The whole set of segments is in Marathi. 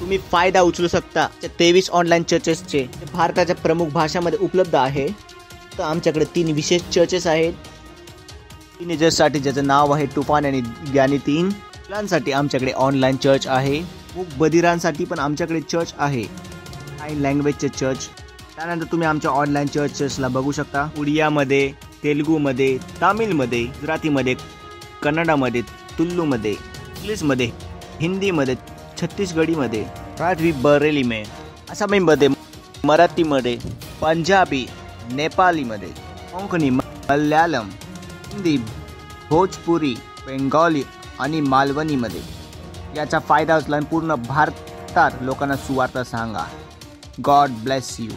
तुम्ही फायदा उचलू शकता। 23 ऑनलाईन चर्चेसचे भारताच्या प्रमुख भाषांमध्ये उपलब्ध आहे। तर आमच्याकडे 3 विशेष चर्चेस आहेत। टीनेजर्ससाठी ज्याचं नाव आहे तुफान आणि ज्ञानी 3। मुलांसाठी आमच्याकडे ऑनलाईन चर्च आहे। मूक बधिरांसाठी पण आमच्याकडे चर्च आहे। साइन लँग्वेजचे चर्च। त्यानंतर तुम्ही आमच्या ऑनलाईन चर्चेसला बघू शकता उडियामध्ये, तेलुगूमध्ये, तामिळमध्ये, गुजरातीमध्ये, कन्नडामध्ये, तुलुमध्ये, इंग्लिशमध्ये, हिंदीमध्ये, छत्तीसगढीमध्ये, राजवी बरेली में, आसामीमध्ये, मराठीमध्ये, पंजाबी, नेपालीमध्ये, कोंकणी, मल्याळम, हिंदी, भोजपुरी, बेंगॉली आणि मालवणीमध्ये। याचा फायदा उचला आणि पूर्ण भारतात लोकांना सुवार्ता सांगा। God bless you.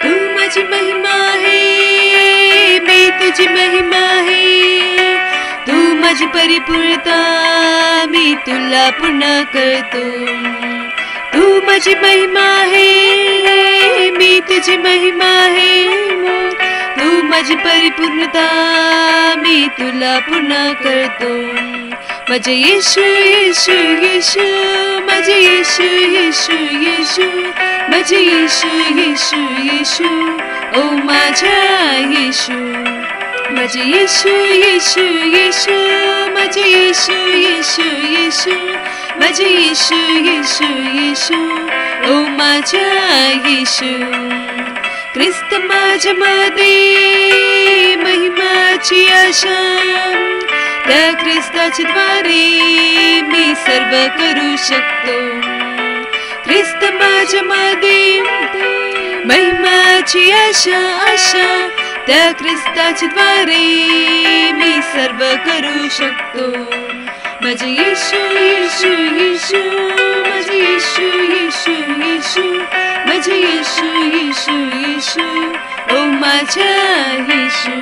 तू माझी महिमा आहे, मी तुझी महिमा आहे। तू माझी परिपूर्णता, मी तुला पूर्ण करतो। तू माझी महिमा आहे, मी तुझी महिमा आहे। तू माझी परिपूर्णता, मी तुला पूर्ण करतो। माझे येशू येशू येशू, माझे येशू येशू येशू, माझे येशू येशू येशू, ओ माझा येशू। माझे येशू येशू येशू, माझे येशू येशू येशू, माझे येशू येशू येशू, ओ माझा येशू। ख्रिस्त माझ्यामध्ये महिमाची आशा, त्या ख्रिस्ताच्या द्वारे मी सर्व करू शकतो। ख्रिस्त माझ्यामध्ये महिमाची आशा, आशा, त्या ख्रिस्ताच्या द्वारे मी सर्व करू शकतो। माझे येशू येशू येशू, माझे येशू येशू येशू, माझे येशू येशू येशू, ओ माझा येशू।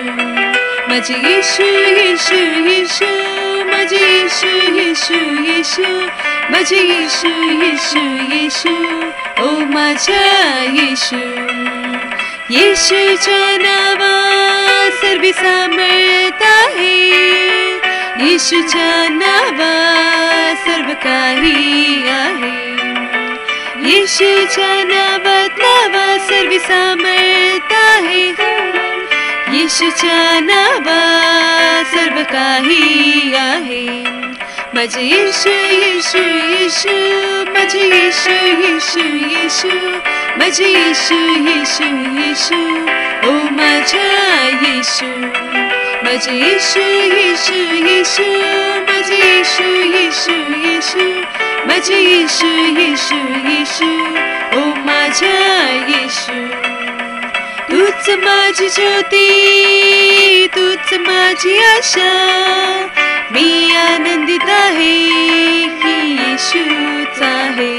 माझे येशू येशू येशू, माझे येशू येशू येशू, माझे येशू येशू येशू, ओ माझा येशू। येशूच्या नावात सर्व सामर्थ आहे, येशूच्या नावात सर्व काही आहे। येशूच्या नावात सर्व सामर्थ आहे, येशूच्या नावात सर्व काही आहे। माझे येशू येशू येशू, माझे येशू येशू येशू, माझे येशू येशू येशू, ओ माझा येशू। माझे येशू येशू येशू, माझे येशू येशू येशू, माझे येशू येशू येशू, ओ माझा येशू। तूच माझी ज्योती, तूच माझी आशा, मी आनंदित आहे की येशूच आहे।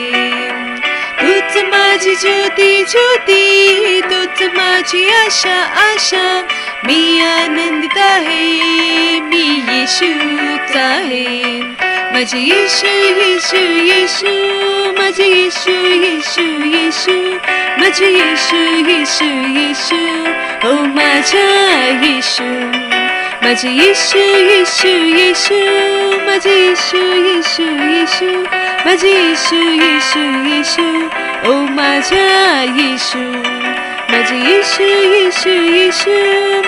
तूच माझी ज्योती, ज्योती, तूच माझी आशा, आशा, मी आनंदित आहे, मी येशूच आहे। माझे येशू येशू येशू, माझे येशू येशू येशू, माझे येशू येशू येशू, ओ माझा येशू। माझे येशू येशू येशू, माझे येशू येशू येशू, माझे येशू येशू येशू, ओ माझा येशू। माझे येशू येशू येशू,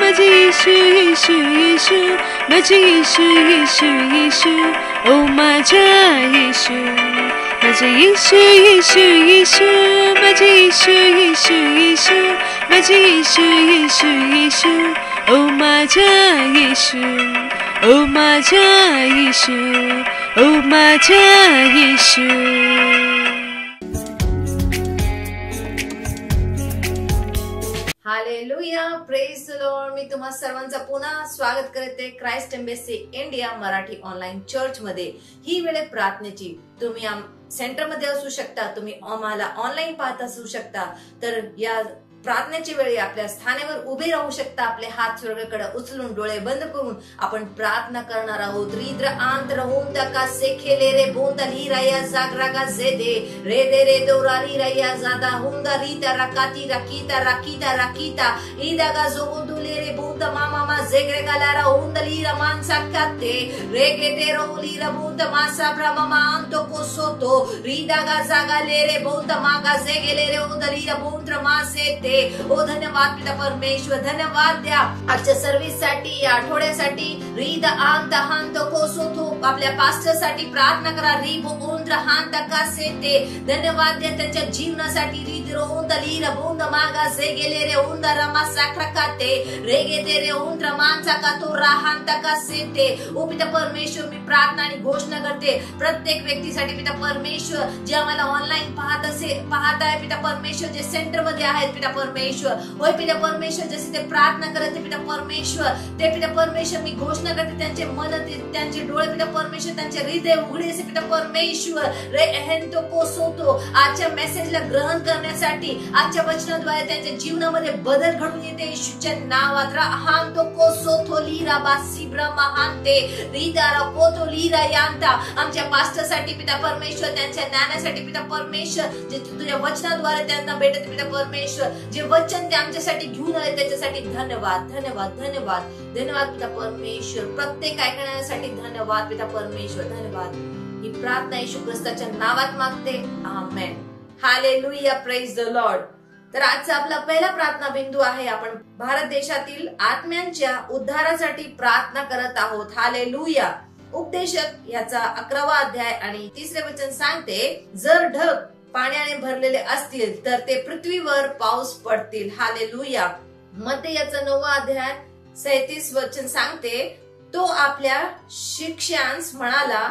माझे येशू येशू येशू, माझे येशू येशू येशू, ओ माझा येशू। माझे येशू येशू येशू, माझे येशू येशू येशू, माझे येशू येशू येशू, ओ माझा येशू। ओ माझ्या येशू, ओ माझ्या Yeshu. Hallelujah, praise the lord. मी तुम्हा सर्वांचं पुन्हा स्वागत करते Christ Embassy India Marathi online church मध्ये. ही वेळ आहे प्रार्थनेची. तुम्ही सेंटर मध्ये असू शकता, तुम्ही आम्हाला ऑनलाईन पाहत असू शकता. तर या प्रार्थनेची वेळी आपल्या स्थानावर उभे राहू शकता. आपले हात स्वर्गाकडे उचलून डोळे बंद करून आपण प्रार्थना करणार आहोत. रिद्र आंत रहून तका सेखेले रे बोंदा ली राया जागरागा जेदे रे दे रे दोराली राया जादा हुंदा रीता राकाती राकीता राकीता राकीता ईदागा जोगुदुले रे बोंदा मामा मा जेगरे गालारा हुंदा ली रमान साकाते रे गेते रोली रा बोंदा मासा ब्रह्मा अंतो कोसोतो रीदागा जागा ले रे बोंदा मागा जेगेले रे हुंदा ली रा बोंद्र मासे. ओ धन्यवाद पिता परमेश्वर, धन्यवाद द्या आजच्या सर्व्हिस साठी, या आठवड्यासाठी. रीद आंत हांत कोसोतो आपल्या पास्टर साठी प्रार्थना करा. रीब ओंद्र हांत कासेते धन्यवाद द्या त्यांच्या जीवनासाठी. रीद रोंद लीर बोंद मागा से गेले रे ओंद रमा साखरकाते रेगे दे रे ओंद्र मांचा का तो राहांत कासेते. ओ पिता परमेश्वर, मी प्रार्थना आणि घोषणा करते प्रत्येक व्यक्तीसाठी पिता परमेश्वर, जे आम्हाला ऑनलाईन पाहत आहे पिता परमेश्वर, जे सेंटर मध्ये आहेत पिता परमेश्वर. होय पिता परमेश्वर, जसे ते प्रार्थना करते पिता परमेश्वर, ते पिता परमेश्वर मी घोषणा करते त्यांचे मन, त्यांचे डोळे पिता परमेश्वर, त्यांचे हृदय उघडे असे पिता परमेश्वर. रे एहेंतो कोसोतो आजच्या मेसेजला ग्रहण करण्यासाठी, आजच्या वचनाद्वारे त्यांच्या जीवनामध्ये बदल घडून येते येशूच्या नावात. राहांतो कोसोतो लीरा बासी ब्रह्मांते रीदारा कोतो लीरा यांता. आमच्या पास्टरसाठी पिता परमेश्वर, त्यांच्या ज्ञानासाठी पिता परमेश्वर, जे तुझ्या वचनाद्वारे त्यांना भेटत पिता परमेश्वर, जे वचन ते आमच्यासाठी घेऊन आले त्याच्यासाठी धन्यवाद, धन्यवाद, धन्यवाद, धन्यवाद पिता परमेश्वर. प्रत्येक ऐकण्यासाठी धन्यवाद पिता परमेश्वर, धन्यवाद. ही प्रार्थना येशू ख्रिस्ताच्या नावात मागते, amen. Hallelujah, praise the lord. तर आजचा आपला पहिला प्रार्थना बिंदू आहे. आपण भारत देशातील आत्म्यांच्या उद्धारासाठी प्रार्थना करत आहोत. हालेलुया. उपदेशक याचा 11वा अध्याय आणि 3रे वचन सांगते, जर ढग पाण्याने भरलेले असतील तर ते पृथ्वीवर पाऊस पडतील. हालेलुया. मत्ते याचा 9वा अध्याय 37 वचन सांगते, तो आपल्या शिष्यांस म्हणाला,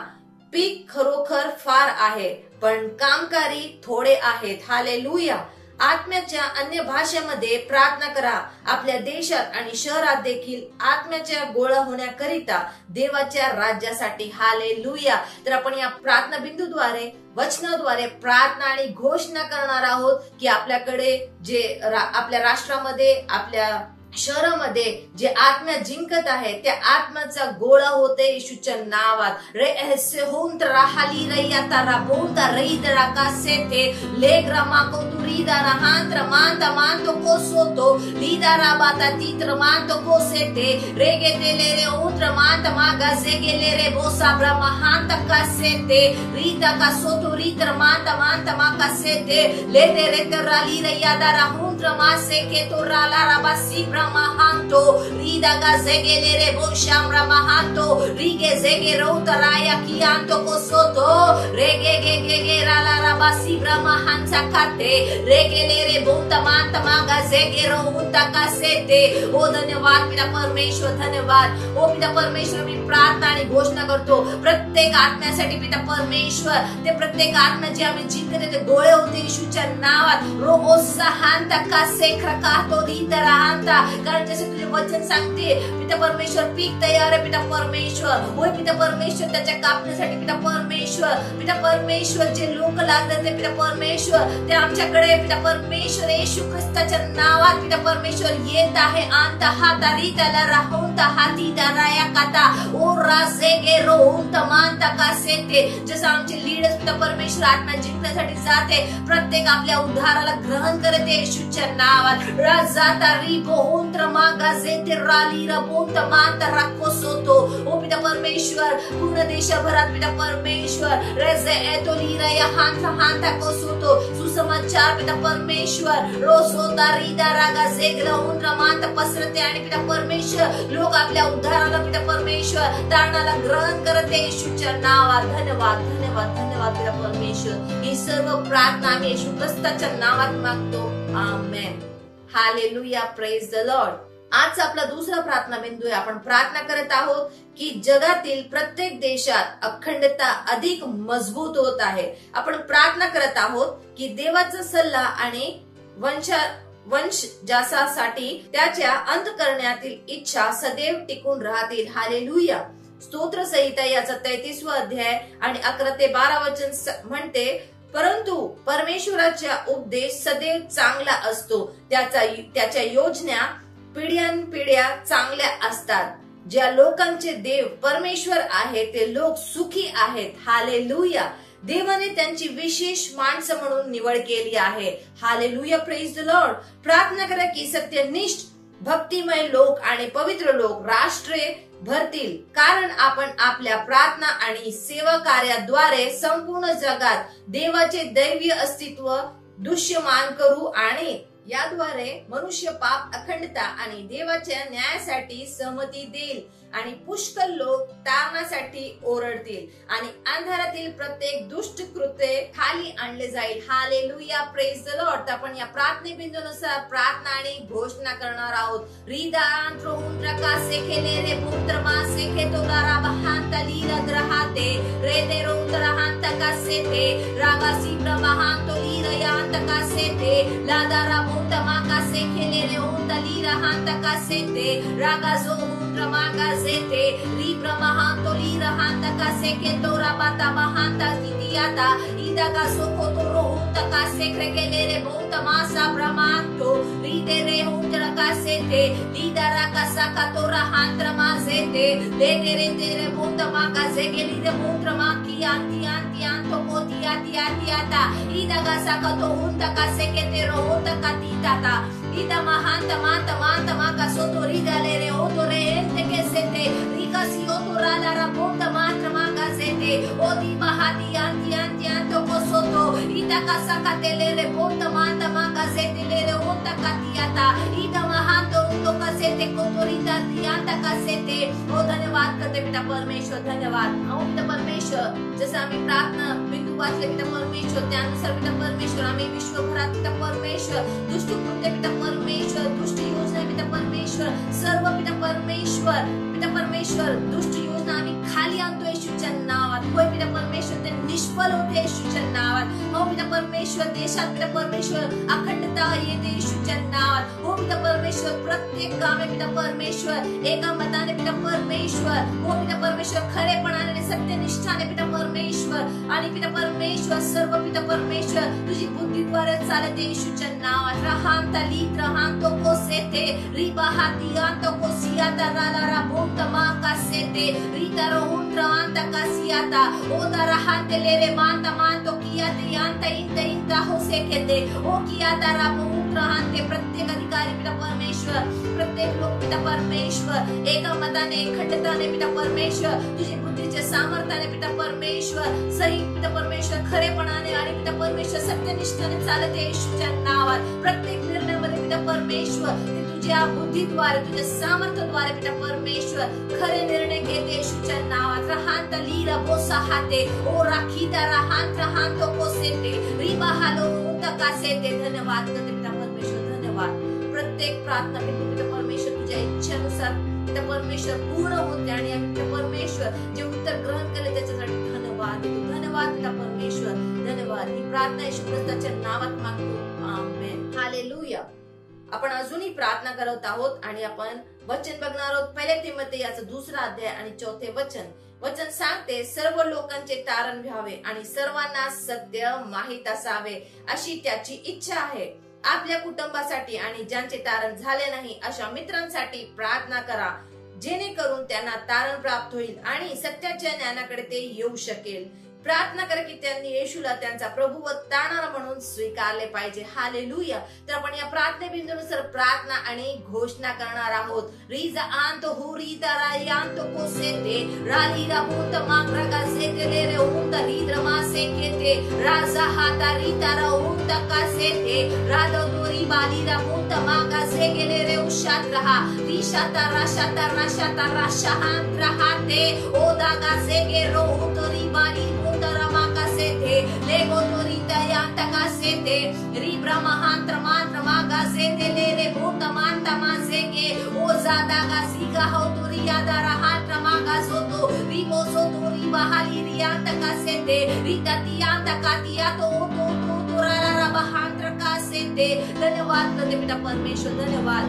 पीक खरोखर फार आहे पण कामकारी थोडे आहेत. हालेलुया. आत्म्याच्या अन्य भाषेमध्ये प्रार्थना करा. आपल्या देशात आणि शहरात देखील आत्म्याच्या गोळा होण्याकरिता देवाच्या राज्यासाठी. हालेलुया. तर आपण या प्रार्थना बिंदूद्वारे, वचनाद्वारे प्रार्थना आणि घोषणा करणार आहोत की आपल्याकडे जे आपल्या राष्ट्रामध्ये, आपल्या शहरामध्ये जे आत्म्या जिंकत आहे त्या आत्म्याचा गोळा होते येशूच्या नावात. रे ऐसे होऊन राहाली रैयाता राबोंता रैदरा कासेते लेग्रा माको तुरीदा रहांत्र मांता मांतो कोसोतो लीदा राबाता तीत्र मांतो कोसेते रेगे तेले रे उत्र मांता मागा सेगेले रे बोसा ब्रह्मांत कासेते रीता का सोतो रीत्र मांता मांता माका सेते लेते रे तराली रैयादा राहुंत्र मासे के तो राला राबासी Mahanto, Rida Gazegele Rebo Shamra Mahanto, Rige Zegero Taraya Kianto Kosoto, Rege Gege Rala Rabasi Brahmahanta Kate, Regele Rebunta Manta Maga Zegero Unta Kasete. ओ धन्यवाद पिता परमेश्वर, धन्यवाद. ओ पिता परमेश्वर, मी प्रार्थना आणि घोषणा करतो प्रत्येक आत्म्यासाठी पिता परमेश्वर. ते प्रत्येक आत्मा जे आम्ही जिंकते ते गोळे होते येशूच्या नावात. रोओसा हांता कासे खकातो रीतरांता. कारण जसे तुझे वचन सांगते पिता परमेश्वर, पीक तयार आहे पिता परमेश्वर. होय पिता परमेश्वर, त्याच्या कापण्यासाठी पिता परमेश्वर. पिता परमेश्वर, जे लोक लागले ते पिता परमेश्वर, ते आमच्याकडे पिता परमेश्वर येशू ख्रिस्ताच्या नावात पिता परमेश्वर येत आहे. अंत हातारी त्याला राहून हाती दाराया काता ओ राजेगे रोहून मानता कासेते. जसं आमचे लीडर्स पिता परमेश्वर आत्मा जिंकण्यासाठी जाते, प्रत्येक आपल्या उद्धाराला ग्रहण करते येशूच्या नावात. राजाता रिबोहून मागा जेते राली रबोंत मांता राकोसोतो. ओ पिता परमेश्वर, पूर्ण देशभरात पिता परमेश्वर रेजे एतोली रया हांता हांता कोसोतो सुसमाचार पिता परमेश्वर रोसोता रीदा रागा जेगला उंद्र मांता पसरते आणि पिता परमेश्वर लोक आपल्या उद्धाराला पिता परमेश्वर तारणाला ग्रहण करते येशूच्या नावात. धन्यवाद, धन्यवाद, धन्यवाद पिता परमेश्वर. ही सर्व प्रार्थना आम्ही येशू ख्रिस्ताच्या नावात मागतो, amen. Hallelujah, praise the lord. आजचा आपला दुसरा प्रार्थना बिंदू आहे. आपण प्रार्थना करत आहोत की जगातील प्रत्येक देशात अखंडता अधिक मजबूत होत आहे. आपण प्रार्थना करत आहोत की देवाचा सल्ला आणि वंशजासाठी त्याच्या अंतःकरणातील इच्छा सदैव टिकून राहतील. हालेलुया. स्तोत्र संहिता याचा 33वा अध्याय आणि 11 ते 12 वचन म्हणते, परंतु परमेश्वराचा उपदेश सदैव चांगला असतो, त्याच्या योजना पिढ्यानपिढ्या चांगल्या असतात. ज्या लोकांचे देव परमेश्वर आहे ते लोक सुखी आहेत. हालेलुया. देवाने त्यांची विशेष माणसं म्हणून निवड केली आहे. हालेलुया. Praise the Lord. प्रार्थना करा की सत्यनिष्ठ भक्तिमय लोक आणि पवित्र लोक राष्ट्रे भरतील, कारण आपण आपल्या प्रार्थना आणि सेवा कार्याद्वारे संपूर्ण जगात देवाचे दैवीय अस्तित्व दृश्यमान करू आणि याद्वारे मनुष्य पाप, अखंडता आणि देवाच्या न्यायासाठी सहमती देईल आणि पुष्कळ लोक तारणासाठी ओरडतील आणि अंधारातील प्रत्येक दुष्ट कृत्य खाली आणले जाईल. हालेलुया. Praise the Lord. आपण या प्रार्थने बिंदूनुसार प्रार्थना आणि घोषणा करणार आहोत. धन्यवाद करते पिता परमेश्वर. धन्यवाद पिता परमेश्वर. जसं आम्ही प्रार्थना बिंदू वाचले पिता परमेश्वर, त्यानुसार पिता परमेश्वर आम्ही विश्वभरात पिता परमेश्वर दुष्ट कृत्य पिता परमेश्वर, दुष्ट योजना पिता परमेश्वर, सर्व पिता परमेश्वर दुष्ट योजना आम्ही खाली आणतो येशूच्या नावात. होय पिता परमेश्वर, ते निष्फळ होते येशूच्या नावात. हो पिता परमेश्वर, देशात पिता परमेश्वर अखंडता येते येशूच्या नावात. हो पिता परमेश्वर, प्रत्येक गावे पिता परमेश्वर एका मताने पिता परमेश्वर, हो पिता परमेश्वर खरेपणाने सत्यनिष्ठाने पिता परमेश्वर आणि पिता परमेश्वर सर्व पिता परमेश्वर तुझी बुद्धीद्वारे चालते येशूच्या नावात. रहांता लीत रहांतो कोसेते रिबाहातियांतो कोसियाता राला बोंतमा कासेते रीता रोहुन रहांता कासियाता ओदा रहांते लेरे मांता मांतो कियाते यांता इंता इंता होसेकेते ओ कियाता राबोहुन रहांते. प्रत्येक अधिकारी पिता परमेश्वर, प्रत्येक लोक पिता परमेश्वर एका मताने अखंडताने पिता परमेश्वर तुझी बुद्धीच्या सामर्थ्याने पिता परमेश्वर सही पिता परमेश्वर खरेपणाने आणि पिता परमेश्वर सत्यनिष्ठाने चालते येशूच्या नावात. प्रत्येक निर्णयामध्ये पिता परमेश्वर ते तुझ्या बुद्धीद्वारे तुझ्या सामर्थ्याद्वारे पिता परमेश्वर खरे निर्णय घेते येशूच्या नावात. रहांत लीरा बोसा हाते ओ राखीता रहांत रहांतो कोसेते रिबाहालो उतकासेते. धन्यवाद करते पिता परमेश्वर. धन्यवाद. प्रत्येक प्रार्थना पिता परमेश्वर तुझ्या इच्छेनुसार पिता परमेश्वर पूर्ण होते आणि पिता परमेश्वर जे उत्तर ग्रहण केले त्याच्यासाठी धन्यवाद देतो. धन्यवाद पिता परमेश्वर. धन्यवाद. ही प्रार्थना येशू ख्रिस्ताच्या नावात मागतो. आमेन. हालेलुया. आपण अजूनही प्रार्थना करत आहोत आणि आपण वचन बघणार आहोत. 1 तिमोथेय याचा 2रा अध्याय आणि 4थे वचन सांगते, सर्व लोकांचे तारण व्हावे आणि सर्वांना सत्य माहित असावे अशी त्याची इच्छा आहे. आपल्या कुटुंबासाठी आणि ज्यांचे तारण झाले नाही अशा मित्रांसाठी प्रार्थना करा, जेणेकरून त्यांना तारण प्राप्त होईल आणि सत्याच्या ज्ञानाकडे ते येऊ शकेल. प्रार्थना करा की त्यांनी येशूला त्यांचा प्रभू व तारणारा म्हणून स्वीकारले पाहिजे. हालेलुया. तर आपण या प्रार्थने बिंदूनुसार प्रार्थना आणि घोषणा करणार आहोत. रिजा आंतो हुरीता रायांतो कोसेते रालीरा भूत माग्रगा सेते रे उंता रीद्रमा सेकेते राजा हाता रीता रा उंता कासेते रादो दोरी बालीरा भूत मागा सेगेले रे उशात रहा रिशाता राशाता राशाता राशाहांत रहाते ओदागा सेगे रो उतरी बाली लेगो तोरी तयांत कासेते री ब्रह्मांत्र मांत्र मागा से तेले रे भूत मानता मासे के ओ जादा का सीगा हो तो रियादा रहा ट्रमा का सोतो रिमो सोतो रिवा हाली रियांत का से ते रिता तियांत का तिया तो रारा बहांत्र का से ते। धन्यवाद करते पिता परमेश्वर, धन्यवाद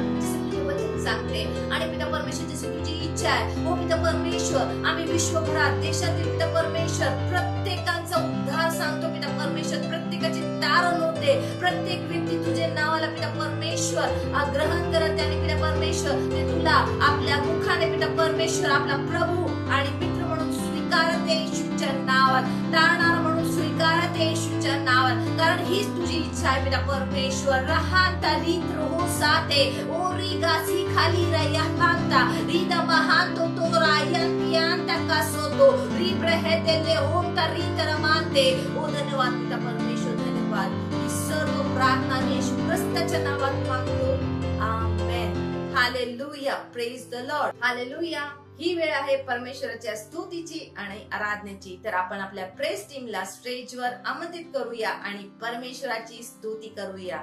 सांगते आणि पिता परमेश्वर जशी तुझी इच्छा आहे हो पिता परमेश्वर आम्ही विश्वभरात देशातील पिता परमेश्वर प्रत्येकाचा उद्धार सांगतो पिता परमेश्वर, प्रत्येकाची तारण होते, प्रत्येक व्यक्ती तुझे नावाला पिता परमेश्वर ग्रहण करत आणि पिता परमेश्वर ते तुला आपल्या मुखाने पिता परमेश्वर आपला प्रभू आणि मित्र म्हणून स्वीकारत येशूच्या नावात, तारणार म्हणून स्वीकारत येशूच्या नावात, कारण हीच तुझी इच्छा आहे पिता परमेश्वर। रहाता लित्र हो साते ओरी गासी खाली रयाहांता रिदा महांतो तो रायंतियांता कासोतो रिब्रहेतेले होता रितरमांते। ओ धन्यवाद पिता परमेश्वर, धन्यवाद। ही सर्व प्रार्थना येशू ख्रिस्ताच्या नावात मागतो, amen, hallelujah, praise the lord, hallelujah. ही वेळ आहे परमेश्वराच्या स्तुतीची आणि आराधनेची, तर आपण आपल्या प्रेस टीमला स्टेजवर आमंत्रित करूया आणि परमेश्वराची स्तुती करूया।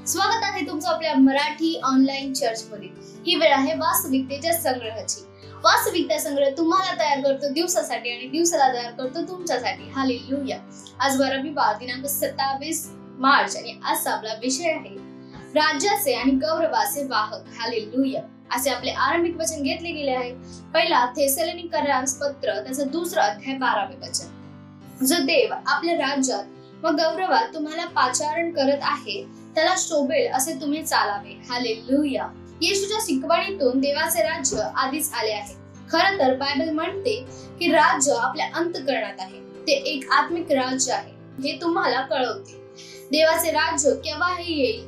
स्वागत आहे तुमचं आपल्या मराठी ऑनलाईन चर्च मध्ये। ही वेळ आहे वास्तविकतेच्या संग्रहाची। वास्तविकता संग्रह तुम्हाला तयार करतो दिवसासाठी आणि दिवसाला तयार करतो तुमच्यासाठी। हालेलुया। आज रविवार दिनांक 27 मार्च आणि आजचा आपला विषय आहे राज्याचे आणि गौरवाचे वाहक। हालेलुया। असे आपले आरंभिक वचन घेतले गेले आहे। पहिला थेसलोनिकरांस पत्र त्याचा 2 अध्याय 12वे वचन। जो देव आपल्या राज्यात व गौरवात तुम्हाला पाचारण करत आहे त्याला शोभेल असे तुम्ही चालावे। हालेलुया। येशूच्या शिकवणीतून देवाचे राज्य आधीच आले आहे। खरं तर बायबल म्हणते की राज्य आपल्या अंतःकरणात आहे. ते एक आत्मिक राज्य आहे हे तुम्हाला कळवते. देवाचे राज्य केव्हाही येईल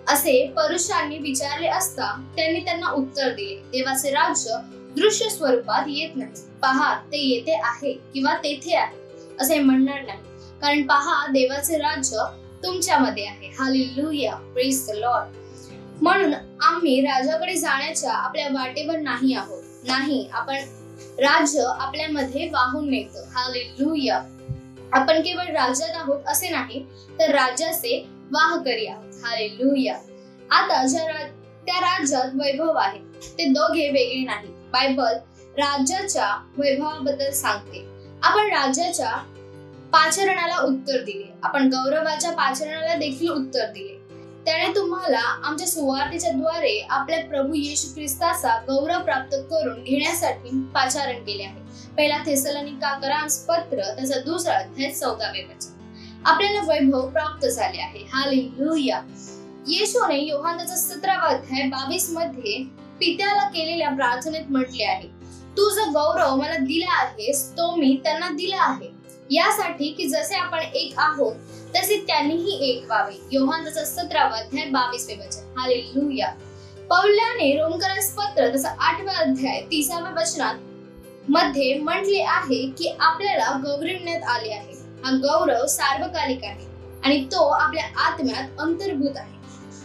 असे परुषांनी विचारले असता त्यांनी त्यांना उत्तर दिले, देवाचे राज्य दृश्य स्वरूपात येत नाही. पहा ते येथे आहे किंवा तेथे आहे असे म्हणणार नाही, कारण पहा देवाचे राज्य तुमच्यामध्ये आहे. Hallelujah, praise the Lord. म्हणून आम्ही राजाकडे जाण्याच्या आपल्या वाटेवर नाही आहोत. नाही, आपण राज्य आपल्यामध्ये वाहून नेतो. हालेलुया. आपण केवळ राज्यात आहोत असे नाही, तर राज्याचे वाहकरी आहोत. हालेलुया. आता त्या राज्यात वैभव आहे, ते दोघे वेगळे नाही. बायबल राज्याच्या वैभवाबद्दल सांगते. आपण राज्याच्या पाचरणाला उत्तर दिले, आपण गौरवाच्या पाचरणाला देखील उत्तर दिले. त्याने तुम्हाला आमच्या सुवार्तेच्या द्वारे आपल्या प्रभू येशू ख्रिस्ताचा गौरव प्राप्त करून घेण्यासाठी पाचारण केले आहे. पहिला थेसलोनिककरांस पत्र त्याचा 2रा अध्याय 14वे वचन. आपल्याला वैभव प्राप्त झाले आहे. हालेलुया. येशूने योहानचा 17वा अध्याय 22 मध्ये पित्याला केलेल्या प्रार्थनेत म्हटले आहे, तू जो गौरव मला दिला आहेस तो मी त्यांना दिला आहे, यासाठी की जसे आपण एक आहोत तसे त्यांनीही एक व्हावे. योहानचा 17वा अध्याय 22वे वचन. हालेलुया. पौलाने रोमकरांस पत्र त्याचा 8वा अध्याय 30व्या वचनात मध्ये म्हटले आहे की आपल्याला गौरविण्यात आले आहे. हा गौरव सार्वकालिक आहे आणि तो आपल्या आत्म्यात अंतर्भूत आहे.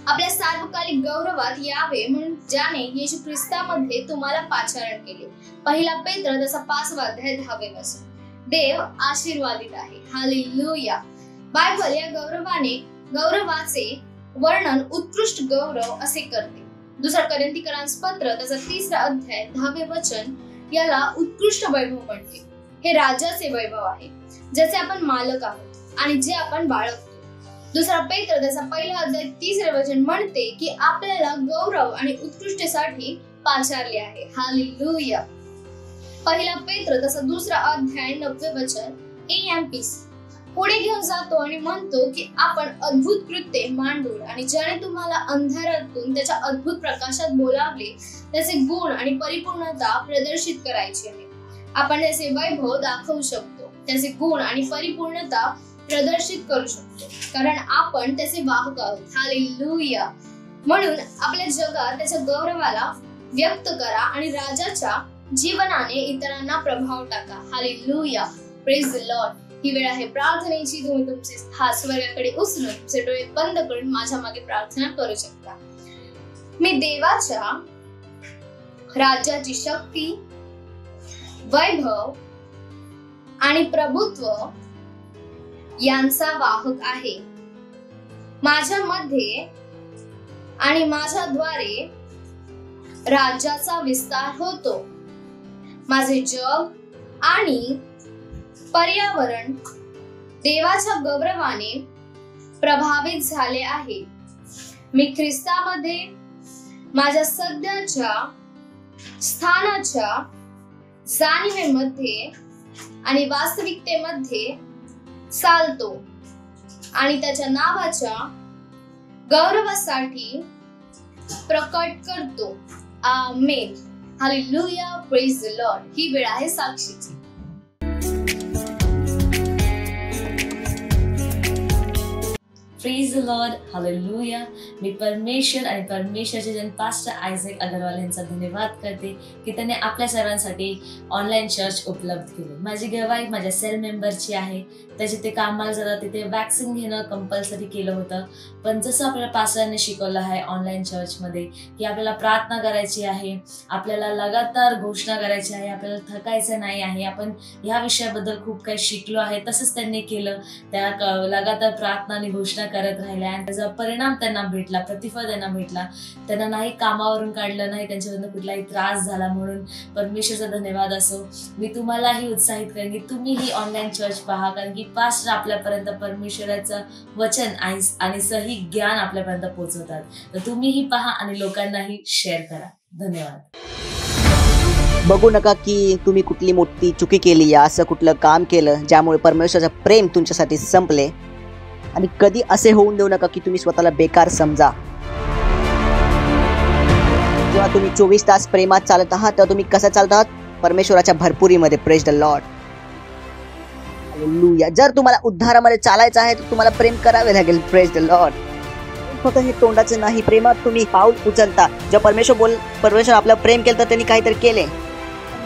आपल्या सार्वकालिक गौरवात यावे म्हणून ज्याने येशू ख्रिस्तामध्ये तुम्हाला पाचारण केले. पहिला पेत्र त्याचा 5वा अध्याय 10वे वचन. देव आशीर्वादित आहे. हालेलुया. बायबल या गौरवाचे वर्णन उत्कृष्ट गौरव असे करते. 2 कोरिंथीकरांस पत्र त्याचा 3रा अध्याय 10वे वचन याला उत्कृष्ट वैभव म्हणते. हे राज्याचे वैभव आहे, ज्याचे आपण मालक आहोत आणि जे आपण बाळगतो. 2 पेत्र त्याचा 1ला अध्याय 3रे वचन म्हणते की आपल्याला गौरव आणि उत्कृष्टतेसाठी पाचारले आहे. हालेलुया. पहिला पेत्र त्याचा 2रा अध्याय 9वे वचन AMPC पुढे घेऊन जातो आणि म्हणतो की आपण अद्भुत कृत्ये मांडून आणि ज्याने तुम्हाला अंधारातून त्याच्या अद्भुत प्रकाशात बोलावले त्याचे गुण आणि परिपूर्णता प्रदर्शित करायची आहे. आपण त्याचे वैभव दाखवू शकतो, त्याचे गुण आणि परिपूर्णता प्रदर्शित करू शकतो, कारण आपण त्याचे वाहक आहोत. हालेलुया. म्हणून आपल्या जगात त्याच्या गौरवाला व्यक्त करा आणि राजाच्या जीवनाने इतरांना प्रभाव टाका. Hallelujah, praise the lord. ही वेळ आहे प्रार्थनेची. तुम्ही तुमचे हात स्वर्गाकडे उचलून तुमचे डोळे बंद करून माझ्या मागे प्रार्थना करू शकता. मी देवाच्या राज्याची शक्ती, वैभव आणि प्रभुत्व यांचा वाहक आहे. माझ्यामध्ये आणि माझ्याद्वारे राज्याचा विस्तार होतो. माझे जग आणि पर्यावरण देवाच्या गौरवाने प्रभावित झाले आहे. मी ख्रिस्तामध्ये माझ्या सध्याच्या स्थानाच्या जाणीवेमध्ये आणि वास्तविकतेमध्ये चालतो आणि त्याच्या नावाच्या गौरवासाठी प्रकट करतो. Amen. Hallelujah, praise the lord. ही वेळ आहे साक्षीची. Praise the lord. हालेलुया. मी परमेश्वर आणि परमेश्वरचे जन पास्टर आयझॅक अगरवाल यांचा धन्यवाद करते की त्याने आपल्या सर्वांसाठी ऑनलाईन चर्च उपलब्ध केले. माझी गवाही माझ्या सेल मेंबरची आहे. त्याचे ते कामाला जातात तिथे वॅक्सिन घेणं कंपल्सरी केलं होतं. पण जसं आपल्याला पास्टरांनी शिकवलं आहे ऑनलाईन चर्चमध्ये की आपल्याला प्रार्थना करायची आहे, आपल्याला लगातार घोषणा करायची आहे, आपल्याला थकायचं नाही आहे. आपण ह्या विषयाबद्दल खूप काही शिकलो आहे. तसंच त्यांनी केलं. त्या लगातार प्रार्थना आणि घोषणा करत राहिल्या आणि त्याचा परिणाम त्यांना भेटला, प्रतिफळ त्यांना भेटला. त्यांना नाही कामावरून काढलं, नाही त्यांच्यामधून कुठलाही त्रास झाला. म्हणून परमेश्वरचा धन्यवाद असो. मी तुम्हालाही उत्साहित करेन की तुम्हीही ऑनलाईन चर्च पहा, कारण की पास्टर आपल्यापर्यंत परमेश्वराचं वचन आणि सही ज्ञान आपल्यापर्यंत पोहोचवतात. तर तुम्हीही पहा आणि लोकांनाही शेअर करा. धन्यवाद. बघू नका की तुम्ही कुठली मोठी चुकी केली या असं कुठलं काम केलं ज्यामुळे परमेश्वराचं प्रेम तुमच्यासाठी संपले. आणि कधी असे होऊन देऊ नका की तुम्ही स्वतःला बेकार समजा. जेव्हा तुम्ही 24 तास प्रेमात चालत आहात तेव्हा तुम्ही कसं चालत आहात परमेश्वराच्या भरपुरीमध्ये. Praise the lord. हालेलुया. जर तुम्हाला उद्धारामध्ये चालायचं आहे तर तुम्हाला प्रेम करावे लागेल. Praise the Lord. फक्त हे तोंडाचं नाही, प्रेमात तुम्ही पाऊल उचलता. जर परमेश्वर आपल्याला प्रेम केलं तर त्यांनी काहीतरी केले.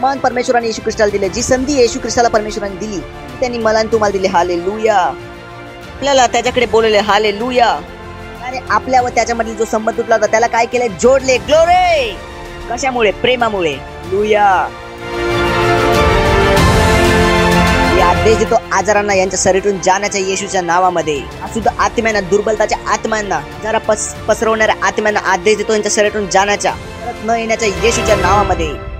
मान परमेश्वराने येशू ख्रिस्ताला दिले. जी संधी येशू ख्रिस्ताला परमेश्वराने दिली त्यांनी मला आणि तुम्हाला दिली. हालेलुया. आपल्याला त्याच्याकडे बोलवले. हालेलुया. आणि आपल्या व त्याच्यामधील जो संबंध तुटला होता त्याला काय केले? जोडले. ग्लोरी. कशामुळे? प्रेमामुळे. लुया. आदेश देतो आजारांना यांच्या शरीरातून जाण्याच्या येशूच्या नावामध्ये. अशुद्ध आत्म्यांना, दुर्बलताच्या आत्म्यांना, जरा पसरवणाऱ्या आत्म्यांना आदेश देतो यांच्या शरीरातून जाण्याच्या, परत न येण्याच्या येशूच्या नावामध्ये.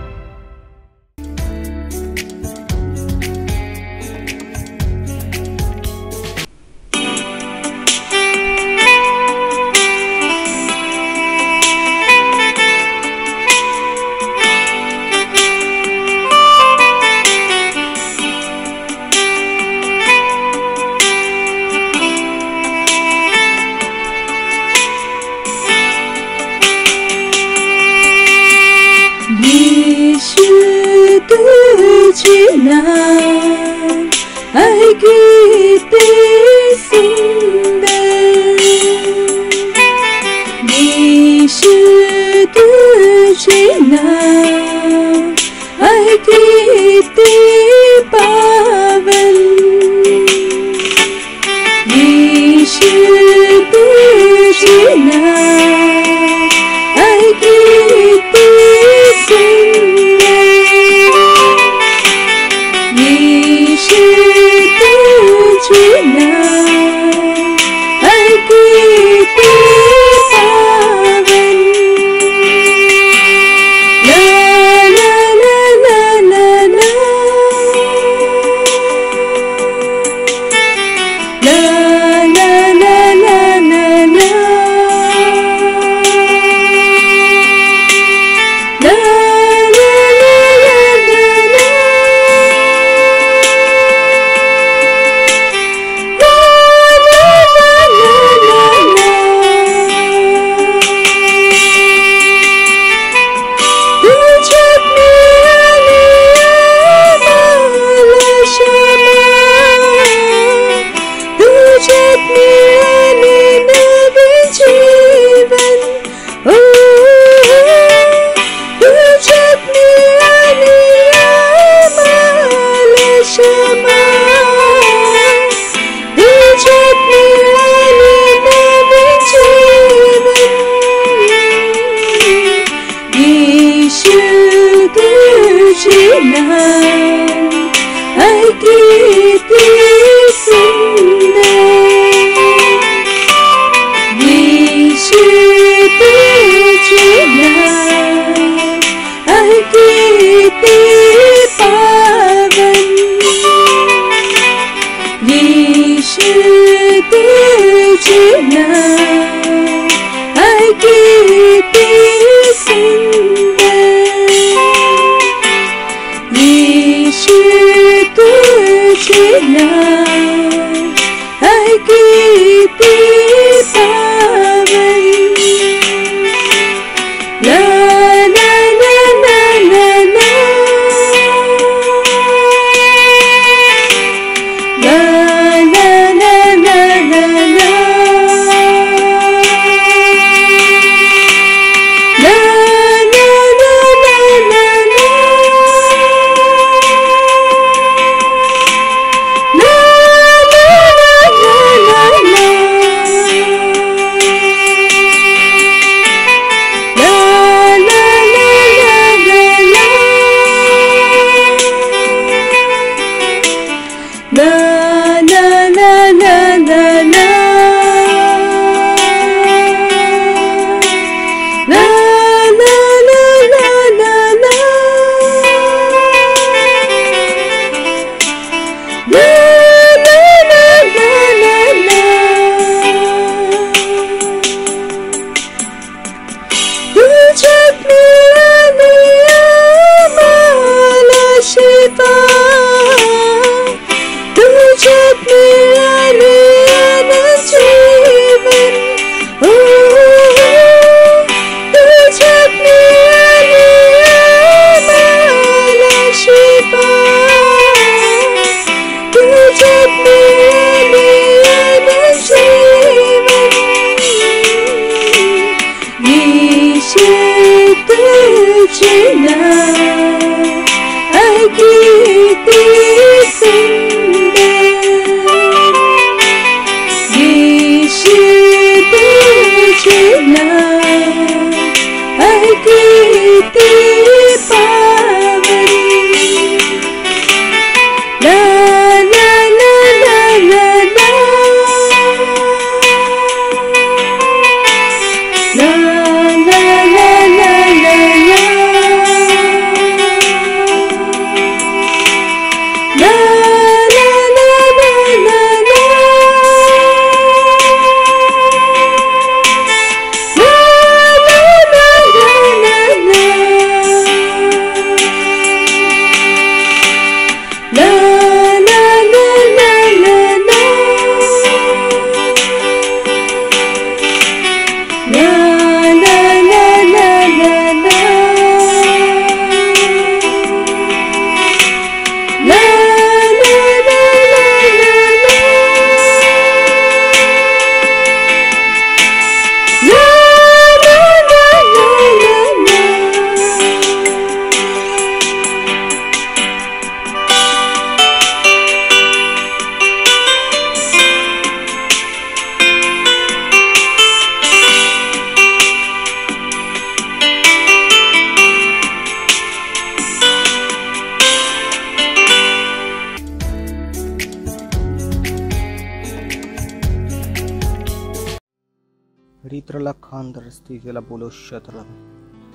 रित्रला खांदर स्थितीला बोलो शतला.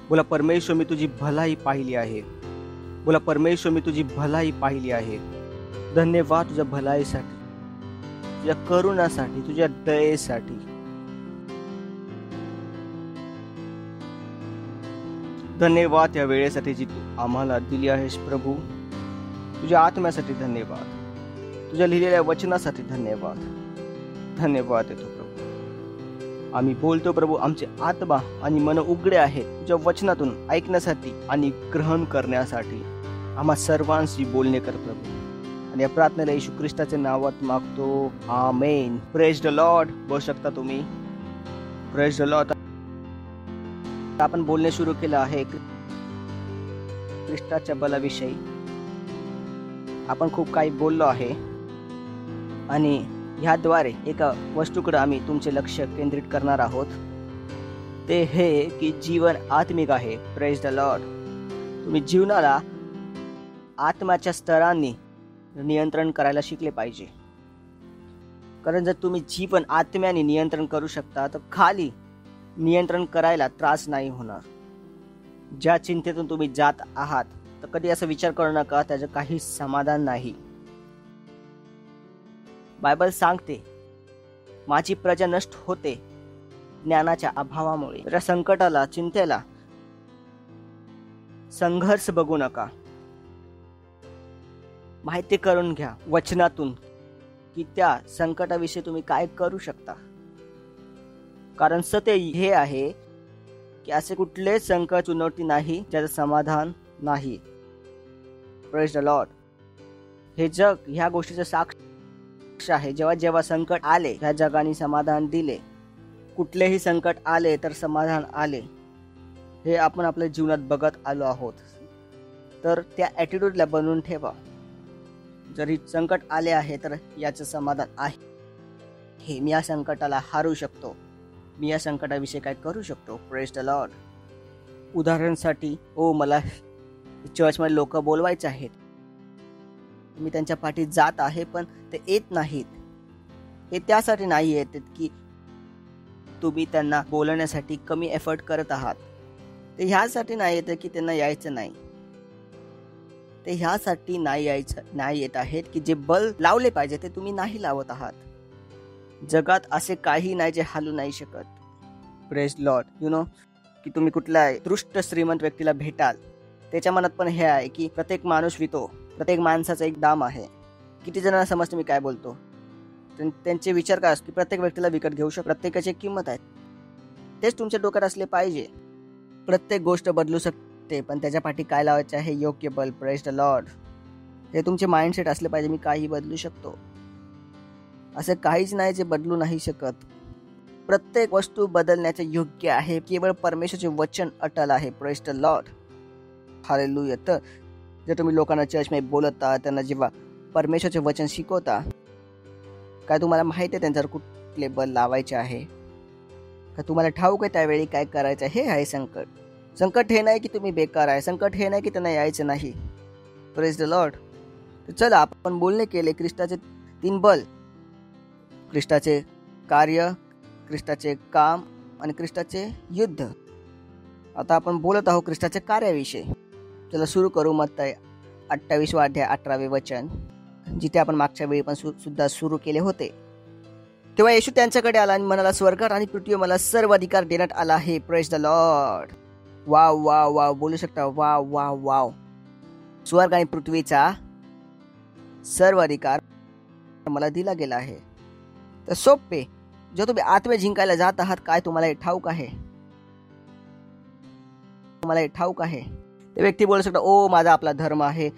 बोला परमेश्वर मी तुझी भलाई पाहिली आहे. बोला परमेश्वर मी तुझी भलाई पाहिली आहे. धन्यवाद तुझ्या भलाईसाठी, तुझ्या करुणासाठी, तुझ्या दयेसाठी. धन्यवाद या वेळेसाठी जी तू आम्हाला दिली आहेस प्रभू. तुझ्या आत्म्यासाठी धन्यवाद, तुझ्या लिहिलेल्या वचनासाठी धन्यवाद. धन्यवाद देतो प्रभू. आम्ही बोलतो प्रभू, आमचे आत्मा आणि मन उघडे आहेत तुझ्या वचनातून ऐकण्यासाठी आणि ग्रहण करण्यासाठी. आम्हा सर्वांशी बोलणे कर प्रभू. आणि या प्रार्थनेला येशू ख्रिस्ताच्या नावात मागतो, आमेन. Praise the Lord. बोलू शकता तुम्ही. Praise the Lord. आपण बोलणे सुरू केलं आहे ख्रिस्ताच्या बलाविषयी. आपण खूप काही बोललो आहे आणि ह्याद्वारे एका वस्तूकडे आम्ही तुमचे लक्ष केंद्रित करणार आहोत. ते हे की जीवन आत्मिक आहे. Praise the Lord. तुम्ही जीवनाला आत्म्याच्या स्तरांनी नियंत्रण करायला शिकले पाहिजे. कारण जर तुम्ही जीवन आत्म्याने नियंत्रण करू शकता तर खाली नियंत्रण करायला त्रास नाही होणार. ज्या चिंतेतून तुम्ही जात आहात तर कधी असा विचार करू नका त्याचं काही समाधान नाही. बायबल सांगते माझी प्रजा नष्ट होते ज्ञानाच्या अभावामुळे. त्या संकटाला, चिंतेला, संघर्ष बघू नका. माहिती करून घ्या वचनातून की त्या संकटाविषयी तुम्ही काय करू शकता. कारण सत्य हे आहे की असे कुठलेच संकट, चुनौती नाही ज्याचं समाधान नाही. Praise the Lord. हे जग ह्या गोष्टीचं साक्ष आहे. जेव्हा जेव्हा संकट आले ह्या जगाने समाधान दिले. कुठलेही संकट आले तर समाधान आले. हे आपण आपल्या जीवनात बघत आलो आहोत. तर त्या ॲटिट्यूडला बनवून ठेवा. जरी संकट आले आहे तर याचं समाधान आहे. हे मी या संकटाला हारू शकतो. मी या संकटाविषयी काय करू शकतो. Praise the Lord. उदाहरणासाठी मला चर्चमध्ये लोक बोलवायचे आहेत. मी त्यांच्या पाठी जात आहे पण ते येत नाहीत. हे त्यासाठी नाही येत की तुम्ही त्यांना बोलवण्यासाठी कमी एफर्ट करत आहात. ते ह्यासाठी नाही येत की त्यांना यायचं नाही. ते ह्यासाठी नाही येत आहेत की जे बल लावले पाहिजे ते तुम्ही नाही लावत आहात. जगात असे काही नाही जे हालू नाही शकत. Praise Lord. की तुम्ही कुठल्या दृष्ट श्रीमंत व्यक्तीला भेटाल त्याच्या मनात पण हे आहे की प्रत्येक माणूस विकतो. प्रत्येक माणसाचा एक दाम आहे. किती जणांना समजते मी काय बोलतो. त्यांचे विचार काय असतो की प्रत्येक व्यक्तीला विकत घेऊ शकतो. प्रत्येकाची एक किंमत आहे. तेच तुमच्या डोक्यात असले पाहिजे. प्रत्येक गोष्ट बदलू शकते पण त्याच्या पाठी काय लावायचे आहे योग्य बल. Praise the Lord. हे तुमचे माइंडसेट असले पाहिजे. मी काही बदलू शकतो. असे काहीच नाही जे बदलू नाही शकत. प्रत्येक वस्तू बदलण्याचे योग्य आहे. केवळ परमेश्वराचे वचन अटल आहे. Praise the lord. हालेलुया. तर जर तुम्ही लोकांना चर्चमध्ये बोलता, त्यांना जेव्हा परमेश्वराचे वचन शिकवता, काय तुम्हाला माहिती आहे त्यांच्यावर कुठले बल लावायचे आहे का? तुम्हाला ठाऊक आहे त्यावेळी काय करायचं. हे आहे संकट. संकट हे नाही की तुम्ही बेकार आहे. संकट हे नाही की त्यांना यायचं नाही. Praise the lord. तर चला आपण बोलणे केले ख्रिस्ताचे 3 बल. ख्रिस्ताचे कार्य, ख्रिस्ताचे काम आणि ख्रिस्ताचे युद्ध. आता आपण बोलत आहोत ख्रिस्ताच्या कार्याविषयी. चला सुरू करू. मत्ताई 28 अध्याय 18 वचन, जिथे आपण मागच्या वेळी पण सुद्धा सुरू केले होते. तेव्हा येशू त्यांच्याकडे आला आणि म्हणाला, स्वर्गात आणि पृथ्वीवर मला सर्व अधिकार देण्यात आला आहे. Praise the Lord. Wow wow wow. बोलू शकता वाव वाव वाव. स्वर्ग आणि पृथ्वीचा सर्व अधिकार मला दिला गेला आहे. तर सोपे. जो तुम्ही आत्मे जिंकायला जात आहात, काय तुम्हाला हे ठाऊक आहे? तुम्हाला हे ठाऊक आहे? ते व्यक्ती बोलू शकता, माझा आपला धर्म आहे,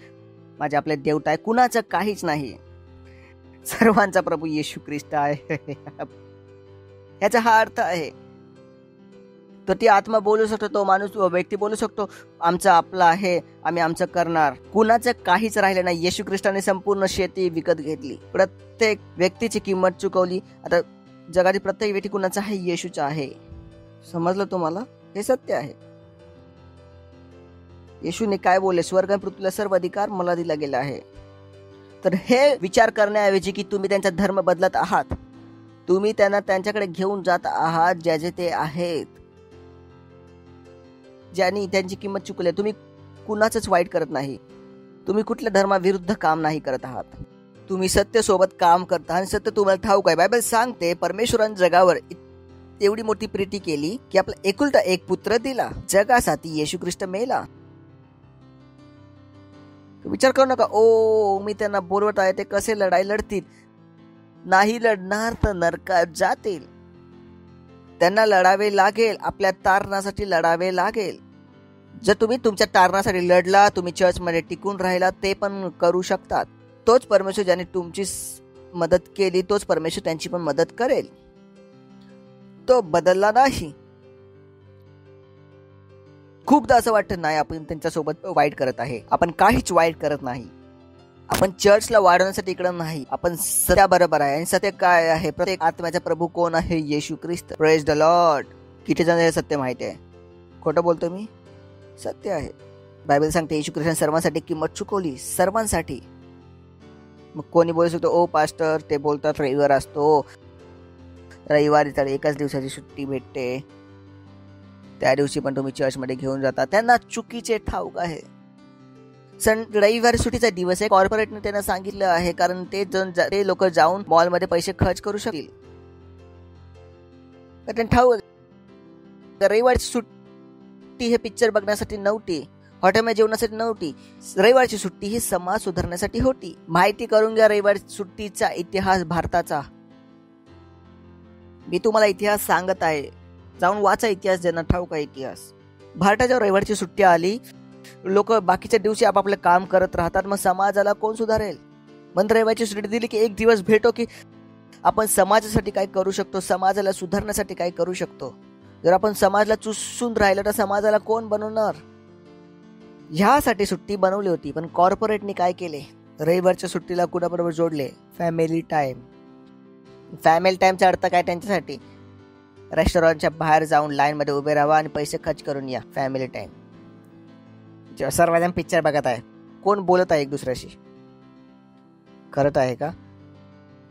माझे आपले देवता आहे. कुणाचं काहीच नाही. सर्वांचा प्रभू येशू ख्रिस्त आहे. याचा हा अर्थ आहे. तर ती आत्मा बोलू शकतो, तो माणूस व्यक्ती बोलू शकतो, आमचं आपलं आहे, आम्ही आमचं करणार. कुणाचं काहीच राहिलं नाही. येशू ख्रिस्ताने संपूर्ण शेती विकत घेतली. प्रत्येक व्यक्तीची किंमत चुकवली. आता जगातील प्रत्येक व्यक्ती कुणाचा आहे? येशूचा आहे. समजलं तुम्हाला? हे सत्य आहे. येशूने काय बोलले? स्वर्ग आणि पृथ्वीला सर्व अधिकार मला दिला गेला आहे. तर हे विचार करण्याऐवजी की तुम्ही त्यांचा धर्म बदलत आहात, तुम्ही त्यांना त्यांच्याकडे घेऊन जात आहात ज्याचे ते आहेत, ज्यांनी त्यांची किंमत चुकली. तुम्ही कुणाचंच वाईट करत नाही. तुम्ही कुठल्या धर्माविरुद्ध काम नाही करत आहात. तुम्ही सत्य सोबत काम करता आणि सत्य तुम्हाला ठाऊक आहे. बायबल सांगते परमेश्वराने जगावर एवढी मोठी प्रीती केली की आपला एकुलता एक पुत्र दिला, जगासाठी येशू ख्रिस्त मेला. विचार करू नका ओ मी त्यांना बोलवत आहे ते कसे लढाई लढतील. नाही लढणार तर नरकात जातील. त्यांना लढावे लागेल, आपल्या तारणासाठी लढावे लागेल. जर तुम्ही तुमच्या तारणासाठी लढला, तुम्ही चर्चमध्ये टिकून राहिला, ते पण करू शकतात. तोच परमेश्वर ज्याने तुमची मदत केली तोच परमेश्वर त्यांची पण मदत करेल. तो बदलला नाही. खूपदा असं वाटतं नाही आपण त्यांच्यासोबत वाईट करत आहे. आपण काहीच वाईट करत नाही. आपण चर्चला वाढवण्यासाठी इकडं नाही. आपण सत्या बरोबर आहे. आणि सत्य काय आहे? प्रत्येक आत्म्याचा प्रभू कोण आहे? येशू ख्रिस्त. Praise the lord. किती जण हे सत्य माहिती आहे? खोटं बोलतो मी? सत्य आहे. बायबल सांगते येशू ख्रिस्ताने सर्वांसाठी किंमत चुकवली, सर्वांसाठी. मग कोणी बोलू शकतो ओ पास्टर ते बोलतात रविवार असतो, रविवारी तर एकाच दिवसाची सुट्टी भेटते, त्या दिवशी पण तुम्ही चर्चमध्ये घेऊन जाता. त्यांना चुकीचे ठाऊक आहे. रविवारी सुट्टीचा दिवस आहे. कॉर्पोरेटने त्यांना सांगितलं आहे कारण ते लोक जाऊन मॉलमध्ये पैसे खर्च करू शकतील. त्यांना ठाऊक रविवारची सुट्टी हे पिक्चर बघण्यासाठी नव्हती, हॉटेलमध्ये जेवण्यासाठी नव्हती. रविवारची सुट्टी ही समाज सुधारण्यासाठी होती. माहिती करून घ्या रविवारी सुट्टीचा इतिहास भारताचा. मी तुम्हाला इतिहास सांगत आहे. जाऊन वाचा इतिहास, ज्यांना ठाऊक आहे इतिहास. भारताच्या रविवारची सुट्टी आली, लोक बाकीच्या दिवशी आपापलं काम करत राहतात. मग समाजाला कोण सुधारेल? मग रविवारची सुट्टी दिली की एक दिवस भेटो की आपण समाजासाठी काय करू शकतो, समाजाला सुधारण्यासाठी काय करू शकतो. जर आपण समाजाला चुसून राहिलं तर समाजाला कोण बनवणार? ह्यासाठी सुट्टी बनवली होती. पण कॉर्पोरेटने काय केले? रविवारच्या सुट्टीला कुणाबरोबर जोडले? Family time. फॅमिली टाइमचा अर्थ काय त्यांच्यासाठी? रेस्टॉरंटच्या बाहेर जाऊन लाईनमध्ये उभे राहा आणि पैसे खर्च करून या. Family time. जेव्हा सर्वजण पिक्चर बघत आहे, कोण बोलत आहे एक दुसऱ्याशी? करत आहे का?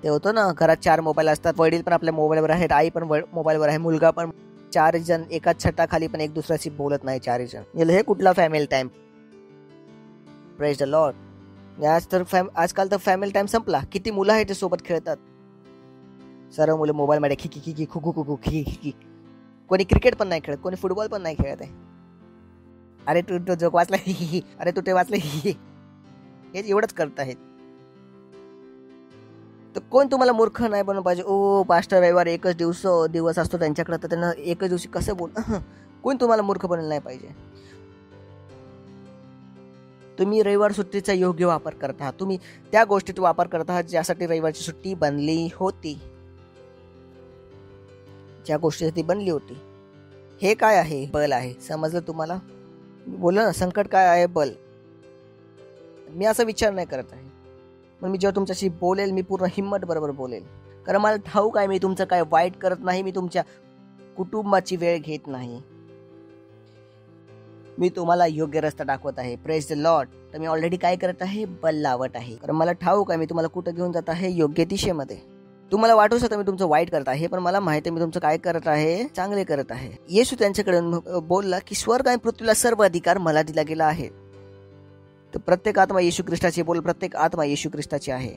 ते होतं ना, घरात 4 मोबाईल असतात, वडील पण आपल्या मोबाईलवर आहेत, आई पण मोबाईलवर आहे, मुलगा पण. 4 जण एकाच छताखाली पण एक दुसऱ्याशी बोलत नाही. 4 जण. हे कुठला family time? Praise the Lord. आजकाल तर फॅमिली टाइम संपला. किती मुलं आहेत ते सोबत खेळतात? सर्व मुलं मोबाईलमध्ये खी खू खू खू खी. कोणी क्रिकेट पण नाही खेळत, कोणी फुटबॉल पण नाही खेळत आहे. अरे तू तो जोक वाचला, अरे तू ते वाचलं, हे एवढंच करत आहेत. तर कोण तुम्हाला मूर्ख नाही बनवलं पाहिजे. ओ पास्टर रविवार एकच दिवस असतो त्यांच्याकडे, तर त्यांना एकच दिवशी कसं बोल? कोण तुम्हाला मूर्ख बनवलं नाही पाहिजे. तुम्ही रविवार सुट्टीचा योग्य वापर करत आहात. तुम्ही त्या गोष्टीचा वापर करत आहात ज्यासाठी रविवारची सुट्टी बनली होती, ज्या गोष्टीसाठी बनली होती. हे काय आहे? बल आहे. समजलं तुम्हाला? बोललो ना, संकट काय आहे? बल. मी असा विचार नाही करत आहे. पण मी जेव्हा तुमच्याशी बोलेल, मी पूर्ण हिम्मत बरोबर बोलेल. कारण मला ठाऊक आहे मी तुमचं काय वाईट करत नाही. मी तुमच्या कुटुंबाची वेळ घेत नाही. मी तुम्हाला योग्य रस्ता दाखवत आहे. Praise the lord. तर मी ऑलरेडी काय करत आहे? बल लावत आहे. कारण मला ठाऊक आहे मी तुम्हाला कुठं घेऊन जात आहे? योग्य दिशेमध्ये. तुम्हाला वाटू शकतं मी तुमचं वाईट करत आहे, पण मला माहिती आहे मी तुमचं काय करत आहे? चांगले करत आहे. येशू त्यांच्याकडे बोलला की स्वर्ग आणि पृथ्वीला सर्व अधिकार मला दिला गेला आहे. तर प्रत्येक आत्मा येशू ख्रिस्ताची बोल, प्रत्येक आत्मा येशू ख्रिस्ताची आहे.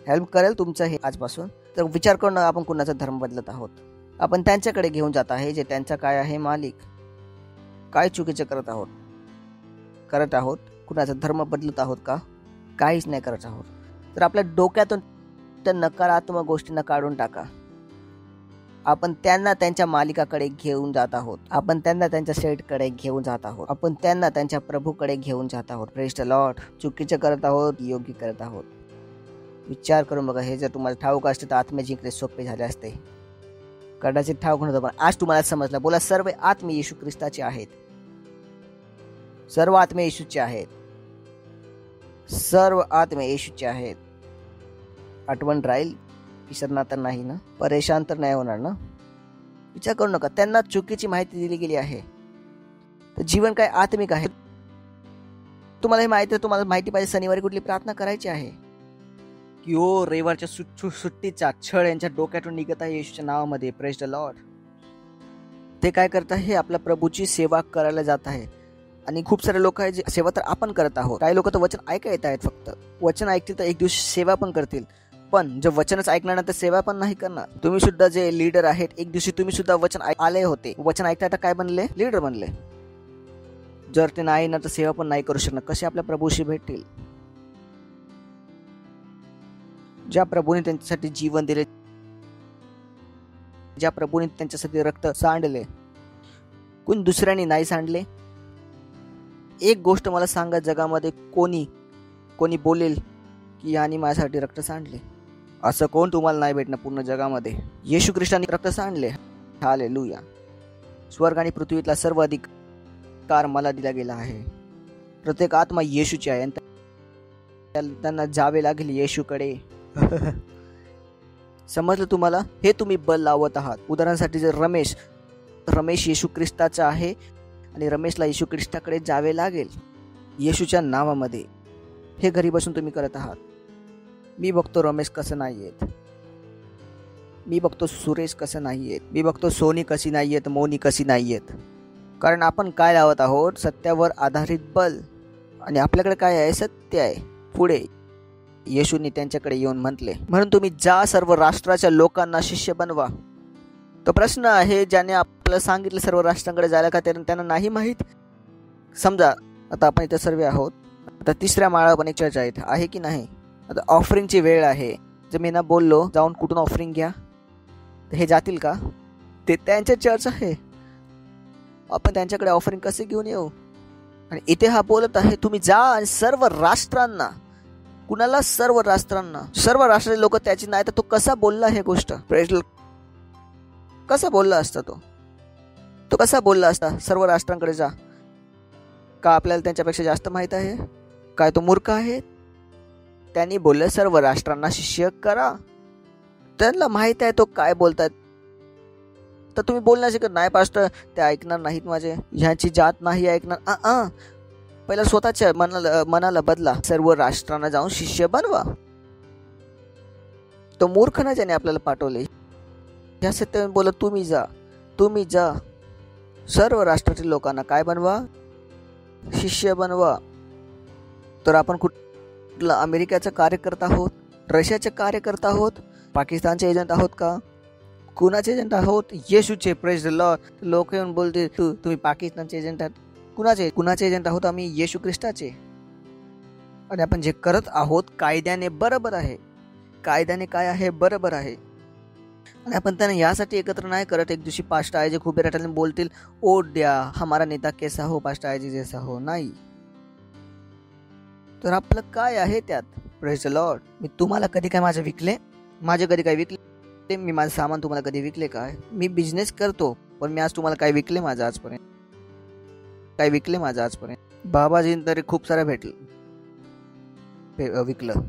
हेल्प करेल तुमचं हे आजपासून. तर विचार करून आपण कुणाचा धर्म बदलत आहोत. आपण त्यांच्याकडे घेऊन जात आहे जे त्यांचा काय आहे मालिक. काय चुकीचं करत आहोत? कुणाचा धर्म बदलत आहोत का? काहीच नाही करत आहोत. तर आपल्या डोक्यातून त्या नकारात्मक गोष्टींना काढून टाका. आपण त्यांना त्यांच्या मालिकाकडे घेऊन जात आहोत. आपण त्यांना त्यांच्या सेटकडे घेऊन जात आहोत. आपण त्यांना त्यांच्या प्रभूकडे घेऊन जात आहोत. Praise the Lord. चुकीचं करत आहोत, योग्य करत आहोत. विचार करून बघा. हे जर तुम्हाला ठाऊक असते तर आत्मे जिंकणे सोपे झाले असते. कदाचित ठाऊक नव्हतं, पण आज तुम्हाला समजलं. बोला, सर्व आत्मे येशू ख्रिस्ताचे आहेत. सर्व आत्मे येशूचे आहेत. सर्व आत्मे येशूचे आहेत. आठवण राहील, विसरणार तर नाही ना? परेशान तर नाही होणार ना? विचार करू नका. त्यांना चुकीची माहिती दिली गेली आहे. तर जीवन काय आत्मिक आहे. तुम्हाला हे माहिती आहे, तुम्हाला माहिती पाहिजे शनिवारी कुठली प्रार्थना करायची आहे की ओ रविवारच्या सुट्टीचा छळ यांच्या डोक्यातून निघत आहे येशूच्या नावामध्ये. Praise the Lord. ते काय करत आहे, आपल्या प्रभूची सेवा करायला जात आहे. आणि खूप सारे लोक आहेत जे सेवा तर आपण करत आहोत. काही लोक तर वचन ऐका येत आहेत, फक्त वचन ऐकतील तर एक दिवशी सेवा पण करतील, पण जे वचनच ऐकणार नाही तर सेवा पण नाही करणार. तुम्ही सुद्धा जे लीडर आहेत, एक दिवशी तुम्ही सुद्धा वचन आले होते, वचन ऐकता तर काय बनले, लीडर बनले. जर ते नाही ना तर सेवा पण नाही करू शकणार. कसे आपल्या प्रभूशी भेटतील? ज्या प्रभूने त्यांच्यासाठी जीवन दिले, ज्या प्रभूने त्यांच्यासाठी रक्त सांडले, कोण दुसऱ्याने नाही सांडले. एक गोष्ट मला सांगा, जगामध्ये कोणी बोलेल की याने माझ्यासाठी रक्त सांडले? असं कोण तुम्हाला नाही भेटणार पूर्ण जगामध्ये. येशू ख्रिस्ताने रक्त सांडले. हालेलुया. स्वर्ग आणि पृथ्वीतला सर्व अधिकार मला दिला गेला आहे. प्रत्येक आत्मा येशूची आहे आणि त्यांना जावे लागेल येशूकडे. समजलं तुम्हाला? हे तुम्ही बल लावत आहात. उदाहरणासाठी जर रमेश येशू ख्रिस्ताचा आहे आणि रमेशला येशू ख्रिस्ताकडे जावे लागेल येशूच्या नावामध्ये. हे घरी बसून तुम्ही करत आहात. मी बघतो रमेश कसं नाही येत, मी बघतो सुरेश कसं नाही येत, मी बघतो सोनी कशी नाही येत, मोनी कशी नाही येत. कारण आपण काय लावत आहोत, सत्यावर आधारित बल. आणि आपल्याकडे काय आहे, सत्य आहे. पुढे येशूने त्यांच्याकडे येऊन म्हटले, म्हणून तुम्ही जा, सर्व राष्ट्राच्या लोकांना शिष्य बनवा. तो प्रश्न आहे, ज्याने आपल्याला सांगितलं सर्व राष्ट्रांकडे जायला का त्यांना नाही माहीत. समजा आता आपण इथे सर्व आहोत, आता तिसऱ्या माळावर पण एक चर्च आहे की नाही. आता ऑफरिंगची वेळ आहे. जर मी ना बोललो जाऊन कुठून ऑफरिंग घ्या, तर हे जातील का? ते त्यांचे चर्च आहे. आपण त्यांच्याकडे ऑफरिंग कसे घेऊन येऊ? आणि इथे हा बोलत आहे, तुम्ही जा आणि सर्व राष्ट्रांना. कुणाला? सर्व राष्ट्रांना. सर्व राष्ट्राचे लोक त्याची नाही तर तो कसा बोलला हे गोष्ट? कसा बोलला असता तो कसा बोलला असता, सर्व राष्ट्रांकडे जा? का आपल्याला त्यांच्यापेक्षा जास्त माहित आहे? काय तो मूर्ख आहे? त्यांनी बोललं सर्व राष्ट्रांना शिष्य करा. त्यांना माहित आहे तो काय बोलतात. तर तुम्ही बोलणार शिकत नाही, पास्टर ते ऐकणार नाहीत माझे, ह्याची जात नाही ऐकणार. पहिला स्वतःच्या मनाला बदला. सर्व राष्ट्रांना जाऊन शिष्य बनवा. तो मूर्ख ना ज्याने आपल्याला पाठवले. ह्या सत्य बोलत तुम्ही जा सर्व राष्ट्रातील लोकांना काय बनवा, शिष्य बनवा. तर आपण कुठला अमेरिकेचा कार्यकर्ता आहोत, रशियाचे कार्यकर्ता आहोत, पाकिस्तानचे एजंट आहोत का? कुणाचे एजंट आहोत? येशूचे. Praise the lord. लोक येऊन बोलते तुम्ही पाकिस्तानचे एजंट आहात. कुणाचे एजंट आहोत आम्ही? येशू ख्रिस्ताचे. आणि आपण जे करत आहोत कायद्याने बरोबर आहे. कायद्याने काय आहे? बरोबर आहे. आणि आपण त्यांना यासाठी एकत्र नाही करत. एक दिवशी पास्टर आयजे खूप रटाने बोलतील, ओट द्या, हमारा नेता कैसा हो, पास्टर आयजे जैसा हो. नाही. तर आपलं काय आहे त्यात? Praise the lord. मी तुम्हाला कधी काय माझे कधी काय विकले? मी माझं सामान तुम्हाला कधी विकले काय? मी बिझनेस करतो, पण मी आज तुम्हाला काय विकले माझं आजपर्यंत? बाबाजींनी तरी खूप साऱ्या विकलं.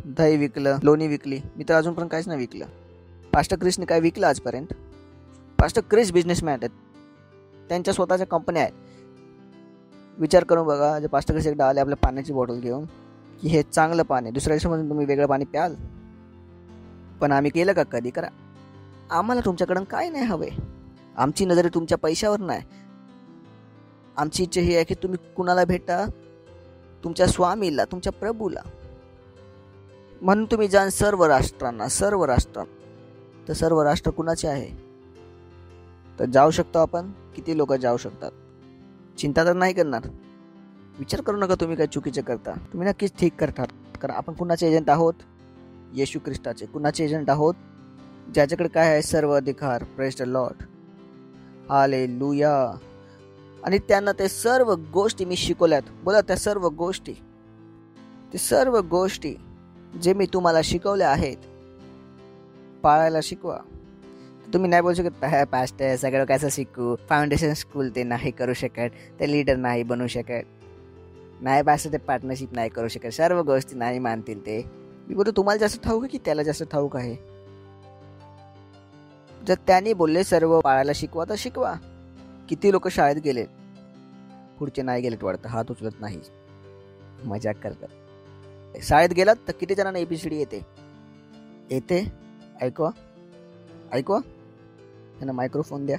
दही विकलं, लोणी विकली. मी तर अजून पण काहीच नाही विकलं. पास्टर क्रिसने काय विकलं आजपर्यंत? पास्टर क्रिस बिझनेसमॅन आहेत, त्यांच्या स्वतःच्या कंपन्या आहेत. विचार करून बघा, जे पास्टर क्रिस एकदा आले आपल्या पाण्याची बॉटल घेऊन की हे चांगलं पाणी, दुसऱ्या दिवसामध्ये तुम्ही वेगळं पाणी प्याल. पण आम्ही केलं का? कधी करा. आम्हाला तुमच्याकडून काय नाही हवे. आमची नजर तुमच्या पैशावर नाही. आमची इच्छा ही आहे की तुम्ही कुणाला भेटा? तुमच्या स्वामीला, तुमच्या प्रभूला. म्हणून तुम्ही जाण सर्व राष्ट्रांना. तर सर्व राष्ट्र कुणाचे आहे? तर जाऊ शकतो आपण. किती लोक जाऊ शकतात? चिंता तर नाही करणार. विचार करू नका तुम्ही काय चुकीचे करता. तुम्ही नक्कीच ठीक करतात. कारण आपण कुणाचे एजंट आहोत? येशू ख्रिस्ताचे. कुणाचे एजंट आहोत? ज्याच्याकडे काय आहे? सर्व अधिकार. Praise the lord. हालेलुया. आणि त्यांना ते सर्व गोष्टी मी शिकवल्यात. बोला, त्या सर्व गोष्टी जे मी तुम्हाला शिकवल्या आहेत पाळायला शिकवा. तुम्ही नाही बोलू शकत पास्टर सगळं कसं शिकू, फाउंडेशन स्कूल ते नाही करू शकत, ते लीडर नाही बनवू शकत, नाही पास्टर ते पार्टनरशिप नाही करू शकत, सर्व गोष्टी नाही मानतील ते. मी बोलतो तुम्हाला जास्त ठाऊक आहे की त्याला जास्त ठाऊक आहे? जर त्यांनी बोलले सर्व पाळायला शिकवा तर शिकवा. किती लोक शाळेत गेले, पुढचे नाही गेलेत वाटतं, हात उचलत नाही, मजाक करतात. शाळेत गेलात तर किती जणांना ABCD येते? येते? ऐकवा त्यांना मायक्रोफोन द्या.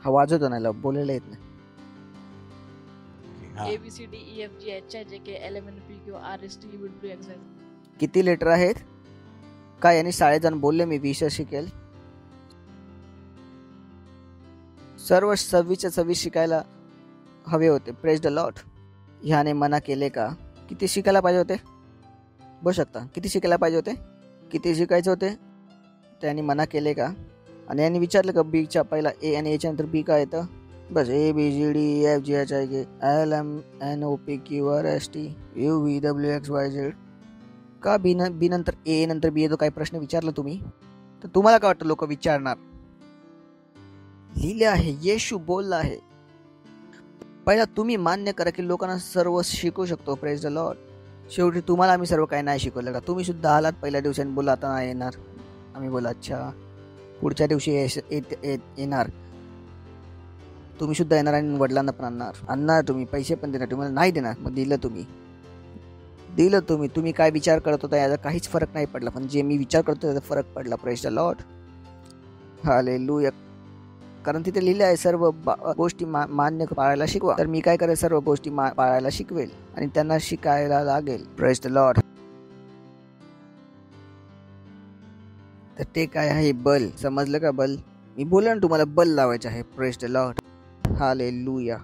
हा वाजवतो नाही, बोलायला येत नाही. ABCDEFGHIJKLMNOPQRSTUVWXYZ. किती लेटर आहेत? काय यांनी शाळेत जाऊन बोलले मी 20 शिकेल? सर्व 26 शिकायला हवे होते. Praise the Lord. ह्याने मना केले का? किती शिकायला पाहिजे होते? बोलू शकता किती शिकायला पाहिजे होते? किती शिकायचे होते? त्यांनी मना केले का? आणि यांनी विचारलं का बीच्या पहिला ए आणि एच्या नंतर बी काय येतं? बस ABCDEFGHIJKLMNOPQRSTUVWXYZ. का बी नंतर ए नंतर बी येतो? काही प्रश्न विचारला तुम्ही तर तुम्हाला काय वाटतं लोक विचारणार? लिहिले आहे, येशू बोलला आहे. पहिला तुम्ही मान्य करा की लोकांना सर्व शिकू शकतो. Praise the Lord. शेवटी तुम्हाला आम्ही सर्व काही नाही शिकवलं का? तुम्ही सुद्धा आलात पहिल्या दिवसांनी, बोला आता नाही येणार. आम्ही बोला अच्छा, पुढच्या दिवशी येणार. तुम्ही सुद्धा येणार आणि वडिलांना पण आणणार तुम्ही, पैसे पण देणार, तुम्हाला नाही देणार. मग दिलं तुम्ही काय विचार करत होता याचा काहीच फरक नाही पडला, पण जे मी विचार करतो त्याचा फरक पडला. Praise the lord. हालेलुया. कारण तिथे लिहिले आहे सर्व गोष्टी मान्य पाळायला शिकवा. तर मी काय करेल? सर्व गोष्टी पाळायला शिकवेल आणि त्यांना शिकायला लागेल. Praise the lord. तर ते काय आहे? बल. समजलं का? बल. मी बोललो ना तुम्हाला, बल लावायचं आहे. Praise the lord. हालेलुया.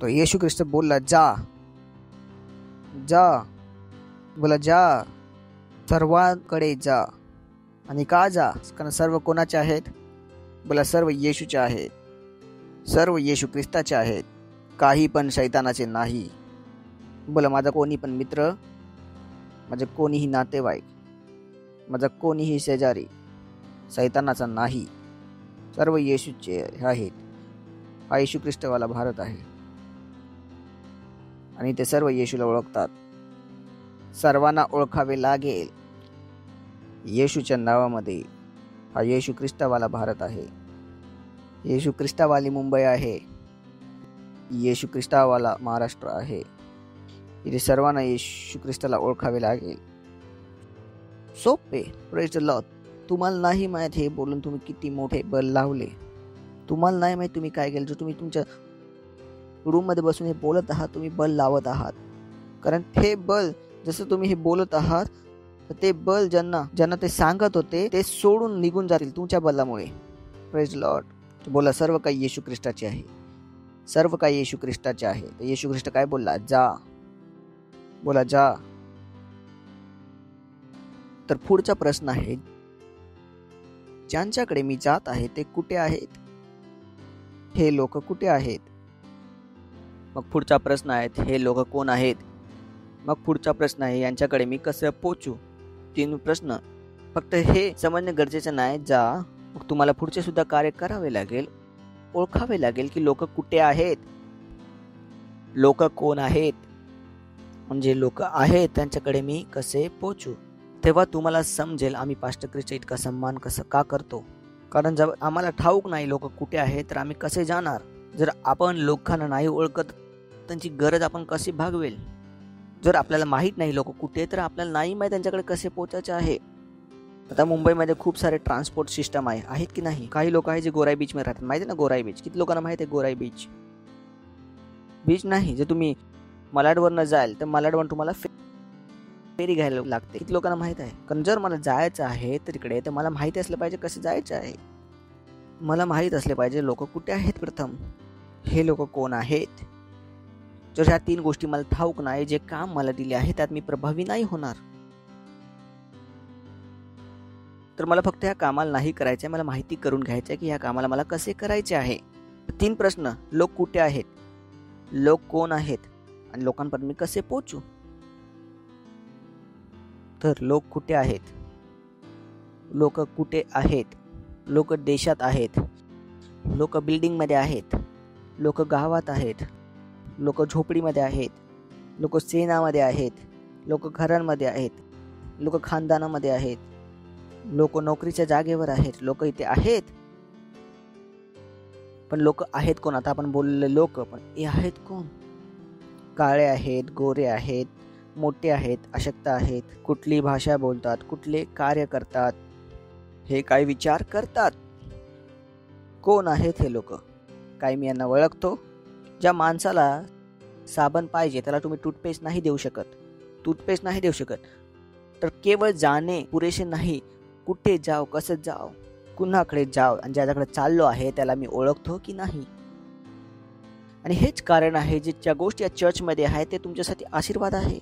तो येशू ख्रिस्त बोलला जा, बोला जा, सर्वांकडे जा. आणि का जा? कारण सर्व कोणाचे आहेत? बोला सर्व येशूचे आहेत, सर्व येशू ख्रिस्ताचे आहेत. काही पण शैतानाचे नाही. बोला माझा कोणी पण मित्र, माझा कोणीही नातेवाईक, माझा कोणीही शेजारी शैतानाचा नाही. सर्व येशूचे आहेत. हा येशू ख्रिस्तवाला भारत आहे आणि ते सर्व येशूला ओळखतात. सर्वांना ओळखावे लागेल येशूच्या नावामध्ये. हा येशू ख्रिस्तवाला भारत आहे. येशू ख्रिस्तवाली मुंबई आहे. येशू ख्रिस्तवाला महाराष्ट्र आहे. इथे सर्वांना येशू ख्रिस्ताला ओळखावे लागेल. सोपे. Praise the Lord. तुम्हाला नाही माहित हे बोलून तुम्ही किती मोठे बल लावले. तुम्हाला नाही माहित तुम्ही काय केलं. जो तुम्ही तुमच्या रूम मध्ये बसून हे बोलत आहात, तुम्ही बल लावत आहात. कारण हे बल जसं तुम्ही हे बोलत आहात तर ते बल ज्यांना ते सांगत होते ते सोडून निघून जातील तुमच्या बलामुळे. Praise Lord. बोला सर्व काही येशू ख्रिस्ताचे आहे, सर्व काही येशू ख्रिस्ताचे आहे. तर येशू ख्रिस्त काय बोलला? जा. बोला जा. तर पुढचा प्रश्न आहे, ज्यांच्याकडे मी जात आहे ते कुठे आहेत? हे लोक कुठे आहेत? मग पुढचा प्रश्न आहे, हे लोक कोण आहेत? मग पुढचा प्रश्न आहे, यांच्याकडे मी कसं पोहोचू? 3 प्रश्न. फक्त हे समजणं गरजेचं नाही. जा. मग तुम्हाला पुढचे सुद्धा कार्य करावे लागेल, ओळखावे लागेल की लोक कुठे आहेत, लोक कोण आहेत. म्हणजे लोक आहेत त्यांच्याकडे मी कसे पोहोचू. तेव्हा तुम्हाला समजेल आम्ही पास्टर क्रिसचा इतका सन्मान कसं का करतो. कारण जर आम्हाला ठाऊक नाही लोक कुठे आहेत तर आम्ही कसे जाणार. जर आपण लोकांना नाही ओळखत त्यांची गरज आपण कशी भागवेल. जर आपल्याला माहीत नाही लोक कुठे तर आपल्याला नाही माहीत त्यांच्याकडे कसे पोहोचायचे आहे. आता मुंबईमध्ये खूप सारे ट्रान्सपोर्ट सिस्टम आहेत की नाही. काही लोक आहेत जे गोराई बीच मध्ये राहतात. माहिती आहे ना गोराई बीच? किती लोकांना माहिती आहे गोराई बीच? बीच नाही. जर तुम्ही मलाडवरनं जाल तर मलाडवरून तुम्हाला फेरी घ्यायला लागते. किती लोकांना माहित आहे? कारण जर मला जायचं आहे तिकडे तर मला माहिती असलं पाहिजे कसं जायचं आहे. मला माहीत असले पाहिजे लोक कुठे आहेत. प्रथम हे लोक कोण आहेत. जर ह्या 3 गोष्टी मला ठाऊक नाही, जे काम मला दिले आहे त्यात मी प्रभावी नाही होणार. तर मला फक्त ह्या कामाला नाही करायचं आहे, मला माहिती करून घ्यायचं आहे की ह्या कामाला मला कसे करायचे आहे. 3 प्रश्न. लोक कुठे आहेत, लोक कोण आहेत आणि लोकांपर्यंत मी कसे पोहोचू. तर लोक कुठे आहेत, लोक कुठे आहेत. लोक देशात आहेत, लोक बिल्डिंग मध्ये आहेत, लोक गावात आहेत, लोक झोपडीमध्ये आहेत, लोक सेनामध्ये आहेत, लोक घरांमध्ये आहेत, लोक खानदानामध्ये आहेत, लोक नोकरीच्या जागेवर आहेत. लोक इथे आहेत पण लोक आहेत कोण? आता आपण बोललेले लोक पण हे आहेत कोण? काळे आहेत, गोरे आहेत, मोठे आहेत, अशक्त आहेत, कुठली भाषा बोलतात, कुठले कार्य करतात, हे काय विचार करतात. कोण आहेत हे लोक? काय मी यांना ओळखतो? ज्या माणसाला साबण पाहिजे त्याला तुम्ही टूथपेस्ट नाही देऊ शकत. तर केवळ जाणे पुरेसे नाही, कुठे जाव, कसं जाव, कुणाकडे जाव आणि ज्याच्याकडे चाललो आहे त्याला मी ओळखतो की नाही. आणि हेच कारण आहे ज्या गोष्टी या चर्चमध्ये आहेत ते तुमच्यासाठी आशीर्वाद आहे.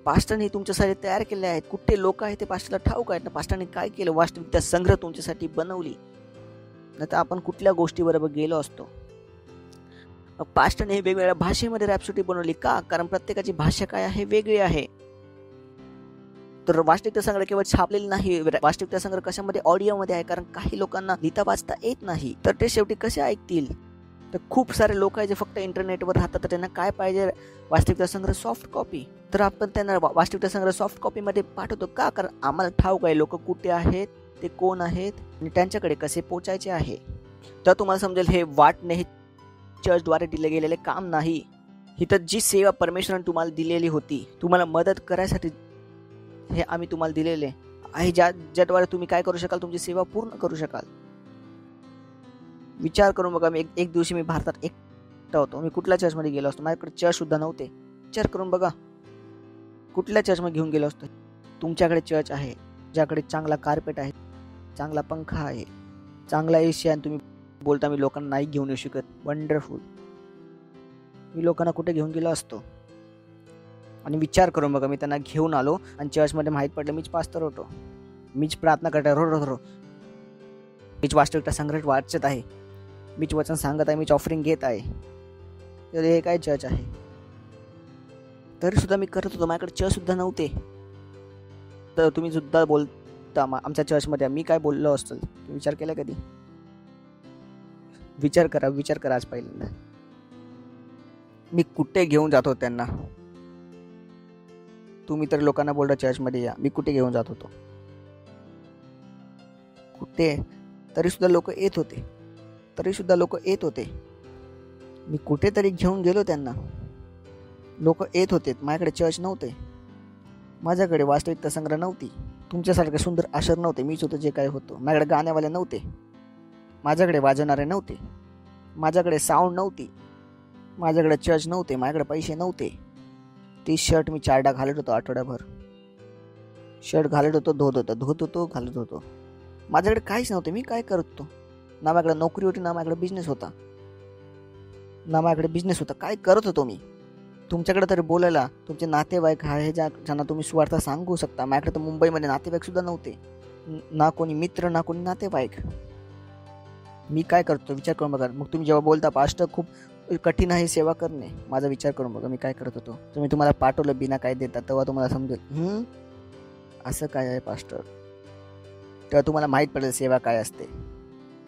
पास्टरने तुमच्यासाठी तयार केले आहेत. कुठे लोक आहेत ते पास्टरला ठाऊक आहेत ना. पास्टरने काय केलं? वास्तविकता संग्रह तुमच्यासाठी बनवली. नाही तर आपण कुठल्या गोष्टीबरोबर गेलो असतो. पास्टरने वेगवेगळ्या भाषेमध्ये रॅप्सोडी बनवली का? कारण प्रत्येकाची भाषा काय आहे? वेगळी आहे. तर वास्तविकता संग्रह केवळ छापलेली नाही. वास्तविकता संग्रह कशामध्ये? ऑडिओमध्ये आहे. कारण काही लोकांना लिहिता वाचता येत नाही, तर ते शेवटी कसे ऐकतील? तर खूप सारे लोक आहे जे फक्त इंटरनेटवर राहतात, तर त्यांना काय पाहिजे? वास्तविकता संग्रह सॉफ्ट कॉपी. तर आपण त्यांना वास्तविकता संग्रह सॉफ्ट कॉपीमध्ये पाठवतो का? कारण आम्हाला ठाऊक आहे लोक कुठे आहेत, ते कोण आहेत आणि त्यांच्याकडे कसे पोचायचे आहे. तर तुम्हाला समजेल हे वाटणे हे चर्चद्वारे दिले गेलेले काम नाही. ही तर जी सेवा परमेश्वराने तुम्हाला दिलेली होती, तुम्हाला मदत करायसाठी हे आम्ही तुम्हाला दिलेले आहे, ज्याद्वारे तुम्ही काय करू शकाल? तुमची सेवा पूर्ण करू शकाल. विचार करून बघा, एक दिवशी मी भारतात एकटा होतो. मी कुठल्या चर्चमध्ये गेलो असतो? माझ्याकडे चर्च सुद्धा नव्हते. विचार करून बघा, कुठल्या चर्चमध्ये घेऊन गेलो असतो? तुमच्याकडे चर्च आहे ज्याकडे चांगला कार्पेट आहे, चांगला पंखा आहे, चांगला एसी आहे. तुम्ही बोलता मी लोकांना नाही घेऊन येऊ शकत. वंडरफुल. मी लोकांना कुठे घेऊन गेलो असतो? आणि विचार करून बघा, मी त्यांना घेऊन आलो आणि चर्चमध्ये माहीत पडलं मीच पास्टर होतो, मीच प्रार्थना करतो, मीच वास्तविकता संग्रह वाचत आहे, मीच वचन सांगत आहे, मीच ऑफरिंग घेत आहे. तर हे काय चर्च आहे? तरी सुद्धा मी करत होतो. माझ्याकडे चर्च सुद्धा नव्हते. तर तुम्ही सुद्धा बोलता आमच्या चर्चमध्ये मी काय बोललो असतो? विचार केला कधी? विचार करा आज पहिल्यांदा. मी कुठे घेऊन जातो त्यांना? तुम्ही तर लोकांना बोलता चर्चमध्ये या, मी कुठे घेऊन जात होतो? कुठे? तरी सुद्धा लोक येत होते. मी कुठेतरी घेऊन गेलो त्यांना. लोक येत होते. माझ्याकडे चर्च नव्हते, माझ्याकडे वास्तविकता संग्रह नव्हती, तुमच्यासारखे सुंदर आशर नव्हते. मीच होतो जे काय होतो. माझ्याकडे गाण्यावाले नव्हते, माझ्याकडे वाजवणारे नव्हते, माझ्याकडे साऊंड नव्हती, माझ्याकडे चर्च नव्हते, माझ्याकडे पैसे नव्हते. ती शर्ट मी 4 घालत होतो. आठवड्याभर शर्ट घालत होतो, धुत होतो, घालत होतो. माझ्याकडे काहीच नव्हते. मी काय करत होतो? ना माझ्याकडे नोकरी होती, ना माझ्याकडे बिझनेस होता. काय करत होतो मी? तुमच्याकडे तरी बोलायला तुमचे नातेवाईक आहे ज्यांना तुम्ही सुवार्ता सांगू शकता. माझ्याकडे तर मुंबईमध्ये नातेवाईक सुद्धा नव्हते, ना कोणी मित्र, ना कोणी नातेवाईक. मी काय करतो? विचार करून बघा. मग तुम्ही जेव्हा बोलता पास्टर खूप कठीण आहे सेवा करणे, माझा विचार करून बघा मी काय करत होतो. तुम्ही तुम्हाला पाठवलं बिना काय देतात, तेव्हा तुम्हाला समजेल असं काय आहे पास्टर. तेव्हा तुम्हाला माहीत पडेल सेवा काय असते.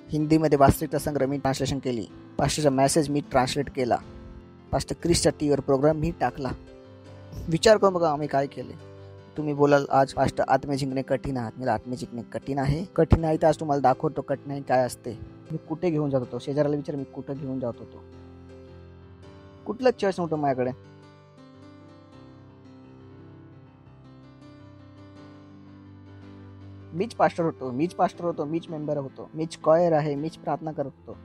हिंदीमध्ये वास्तविकता संग्रह मी ट्रान्सलेशन केली, पास्टरचा मेसेज मी ट्रान्सलेट केला, पास्टर क्रिसच्या टीव्हीवर प्रोग्राम मी टाकला. विचार करून बघा आम्ही काय केले. तुम्ही बोलाल आज पास्टर आत्मे जिंकणे कठीण आहे. मला आत्मे जिंकणे कठीण आहे तर आज तुम्हाला दाखवतो कठीण काय असते. मी कुठे घेऊन जात होतो? शेजाऱ्याला विचार, मी कुठे घेऊन जात होतो? कुठलं चर्च नव्हतं माझ्याकडे. मीच पास्टर होतो, मीच मेंबर होतो, मीच कॉयर आहे, मीच प्रार्थना करत होतो.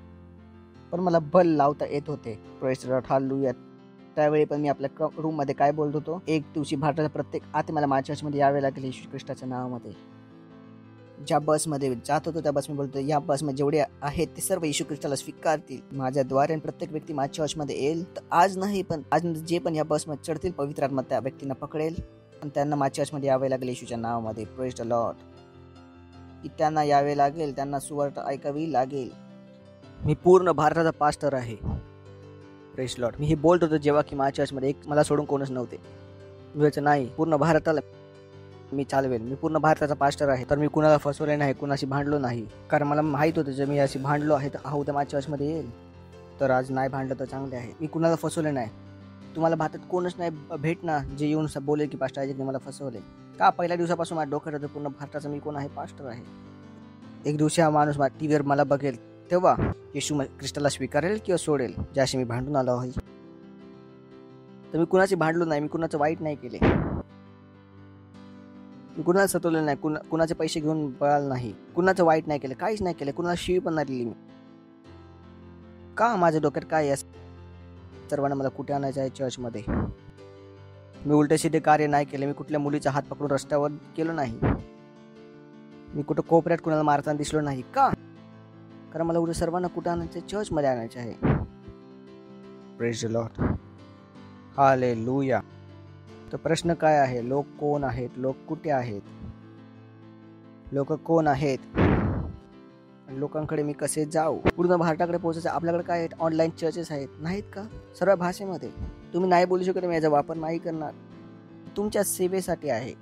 पण मला बल लावता येत होते. Praise the lord, hallelujah. त्यावेळी पण मी आपल्या रूममध्ये काय बोलत होतो? एक दिवशी भारताच्या प्रत्येक आत्म्याला माझ्या चर्चमध्ये यावे लागेल येशू ख्रिस्ताच्या नावामध्ये. ज्या बसमध्ये जात होतो त्या बस मी बोलतो, या बसमध्ये जेवढे आहेत ते सर्व येशू ख्रिस्ताला स्वीकारतील. माझ्याद्वारे प्रत्येक व्यक्ती माझ्या चर्चमध्ये येईल. तर आज नाही, पण आज जे पण या बसमध्ये चढतील, पवित्र आत्मा त्या व्यक्तींना पकडेल आणि त्यांना माझ्या चर्चमध्ये यावे लागेल येशूच्या नावामध्ये. Praise the Lord. की त्यांना यावे लागेल, त्यांना सुवार्ता ऐकावी लागेल. मी पूर्ण भारताचा पास्टर आहे. Praise Lord. मी हे बोलत होतो जेव्हा की माझ्या चर्चमध्ये मला सोडून कोणच नव्हते. मी नाही, पूर्ण भारताला मी चालवेल, मी पूर्ण भारताचा पास्टर आहे. तर मी कुणाला फसवले नाही, कुणाशी भांडलो नाही. कारण मला माहीत होतं जर मी अशी भांडलो आहे तर तर माझ्या चर्चमध्ये येईल. तर आज नाही भांडलं तर चांगले आहे. मी कुणाला फसवले नाही. तुम्हाला भारतात कोणच नाही भेटणार जे येऊन बोलेल की पास्टर आयजकने मला फसवले. का? पहिल्या दिवसापासून माझ्या डोक्यात होतं पूर्ण भारताचा मी कोण आहे? पास्टर आहे. एक दिवशी हा माणूस टीव्हीवर मला बघेल तेव्हा येशू ख्रिस्ताला स्वीकारेल किंवा सोडेल, ज्याशी मी भांडून आलो आहे. तर मी कुणाची भांडलो नाही, मी कुणाचं वाईट नाही केले, मी कुणाला सतवलं नाही, कुणाचे पैसे घेऊन पळाल नाही, कुणाचं वाईट नाही केलं, काहीच नाही केलं, कुणाला शिवी पण नाही दिली मी. का माझ्या डोक्यात काय आहे सर्वांना मला कुठे आणायचं आहे चर्चमध्ये? मी उलटे सीधे कार्य नाही केले, मी कुठल्या मुलीचा हात पकडून रस्त्यावर केलं नाही, मी कुठं कोपऱ्यात कुणाला मारताना दिसलो नाही. का? कारण मला उद्या सर्वांना कुठं आणायचं? चर्चमध्ये आणायचे आहे. Praise the lord, hallelujah. तर प्रश्न काय आहे? लोक कोण आहेत? लोक कुठे आहेत? लोक कोण आहेत? लोकांकडे मी कसे जाऊ? पूर्ण भारताकडे पोहोचायचं. आपल्याकडे काय आहेत? ऑनलाईन चर्चेस आहेत, नाहीत का? सर्व भाषेमध्ये. तुम्ही नाही बोलू शकत, मी याचा वापर नाही करणार. तुमच्या सेवेसाठी आहे,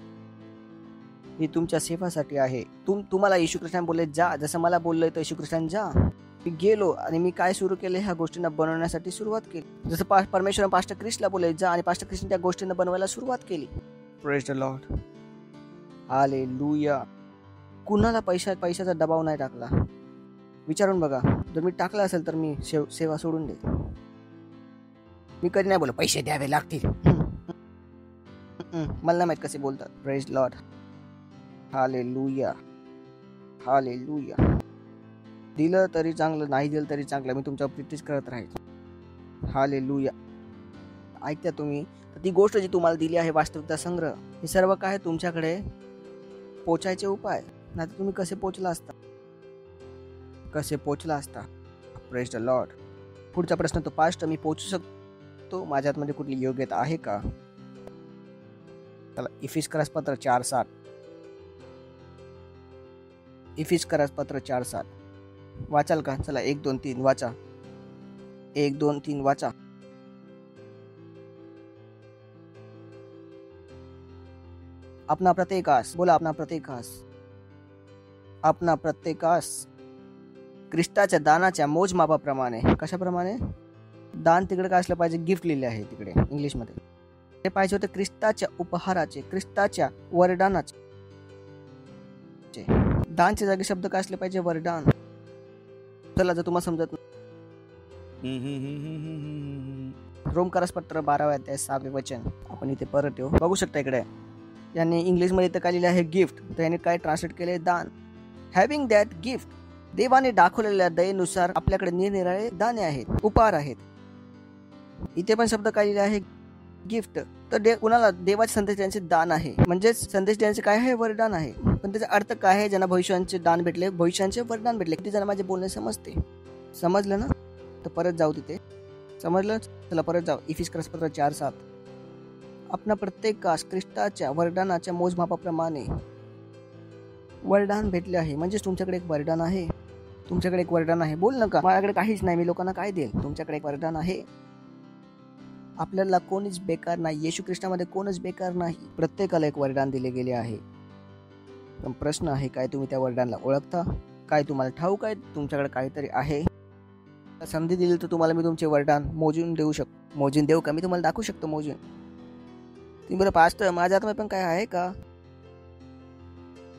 ही तुमच्या सेवासाठी आहे. तुम्हाला येशू ख्रिस्तान बोलले जा, जसं मला बोललंय तर येशू ख्रिस्तान जा. मी गेलो आणि मी काय सुरू केले? ह्या गोष्टींना बनवण्यासाठी सुरुवात केली. जसं परमेश्वर पास्टर क्रिसला बोलले जा, आणि पास्टर क्रिसने त्या गोष्टींना बनवायला सुरुवात केली. Praise the lord, hallelujah. कुणाला पैशाचा दबाव नाही टाकला. विचारून बघा, जर मी टाकला असेल तर मी सेवा सोडून दे. मी कधी नाही बोललो पैसे द्यावे लागतील. मला नाही माहित कसे बोलतात. Praise Lord, hallelujah, hallelujah. दिलं तरी चांगलं, नाही दिलं तरी चांगलं, मी तुमच्यावर प्रीतीच करत राहील. हालेलुया. ऐकता तुम्ही? तर ती गोष्ट जी तुम्हाला दिली आहे, वास्तविकता संग्रह, हे सर्व काय तुमच्याकडे पोचायचे उपाय. नाही तर तुम्ही कसे पोचला असता? कसे पोचला असता? Praise the Lord. पुढचा प्रश्न तो पास्ट, मी पोचू शकतो? माझ्यात मध्ये कुठली योग्यता आहे का? चला, इफिस्करास पत्र 4:7. इफिस्करास पत्र 4:7 वाचाल का? चला 1, 2, 3 वाचा. 1, 2, 3 वाचा. अपना प्रत्येकास, बोला अपना प्रत्येकास, अपना प्रत्येकास ख्रिस्ताच्या दानाच्या मोजमापाप्रमाणे. कशाप्रमाणे? दान तिकडे काय असलं पाहिजे? गिफ्ट लिहिले आहे तिकडे इंग्लिशमध्ये. ते पाहिजे होते ख्रिस्ताच्या उपहाराचे, ख्रिस्ताच्या वरदानाचे. दानच्या जागी शब्द काय असले पाहिजे? वरदान. चला, जर तुम्हाला समजत रोमकारास पत्र 12 अध्याय 6 वचन आपण इथे परत येऊ. बघू शकता इकडे यांनी इंग्लिशमध्ये इथं काय लिहिले आहे? गिफ्ट. तर यांनी काय ट्रान्सलेट केले? दान. हॅव्हिंग दॅट गिफ्ट, देवाने दाखवलेल्या दयेनुसार आपल्याकडे निरनिराळे दाने आहेत, उपहार आहेत. इथे पण शब्द काय लिहिले आहे? गिफ्ट. तर कुणाला? देवाचे संदेश देण्याचे दान आहे, म्हणजे संदेश देण्याचे काय आहे? वरदान आहे. पण त्याचा अर्थ काय आहे? ज्यांना भविष्याचे दान भेटले, भविष्याचे वरदान भेटले. किती जण माझे बोलणे समजते? समजलं ना? तर परत जाऊ तिथे. समजलं? चला परत जाऊ. इफिस्करास पत्र 4:7. आपणा प्रत्येकास ख्रिस्ताच्या वरदानाच्या मोजमापाप्रमाणे वरदान भेटले आहे. म्हणजेच तुमच्याकडे एक वरदान आहे. तुमच्याकडे एक वरदान आहे. बोल नका माझ्याकडे काहीच नाही, मी लोकांना काय देईल. तुमच्याकडे एक वरदान आहे. आपल्याला कोणीच बेकार नाही. येशू ख्रिस्तामध्ये कोणच बेकार नाही. प्रत्येकाला एक वरदान दिले गेले आहे. पण प्रश्न आहे, काय तुम्ही त्या वरदानाला ओळखता? काय तुम्हाला ठाऊक आहे तुमच्याकडे काहीतरी आहे? संधी दिली तर तुम्हाला मी तुमचे वरदान मोजून देऊ शकतो. मोजून देऊ का? मी तुम्हाला दाखवू शकतो मोजून. तुम्ही बरं पास्टर, माझ्या हातात पण काय आहे का?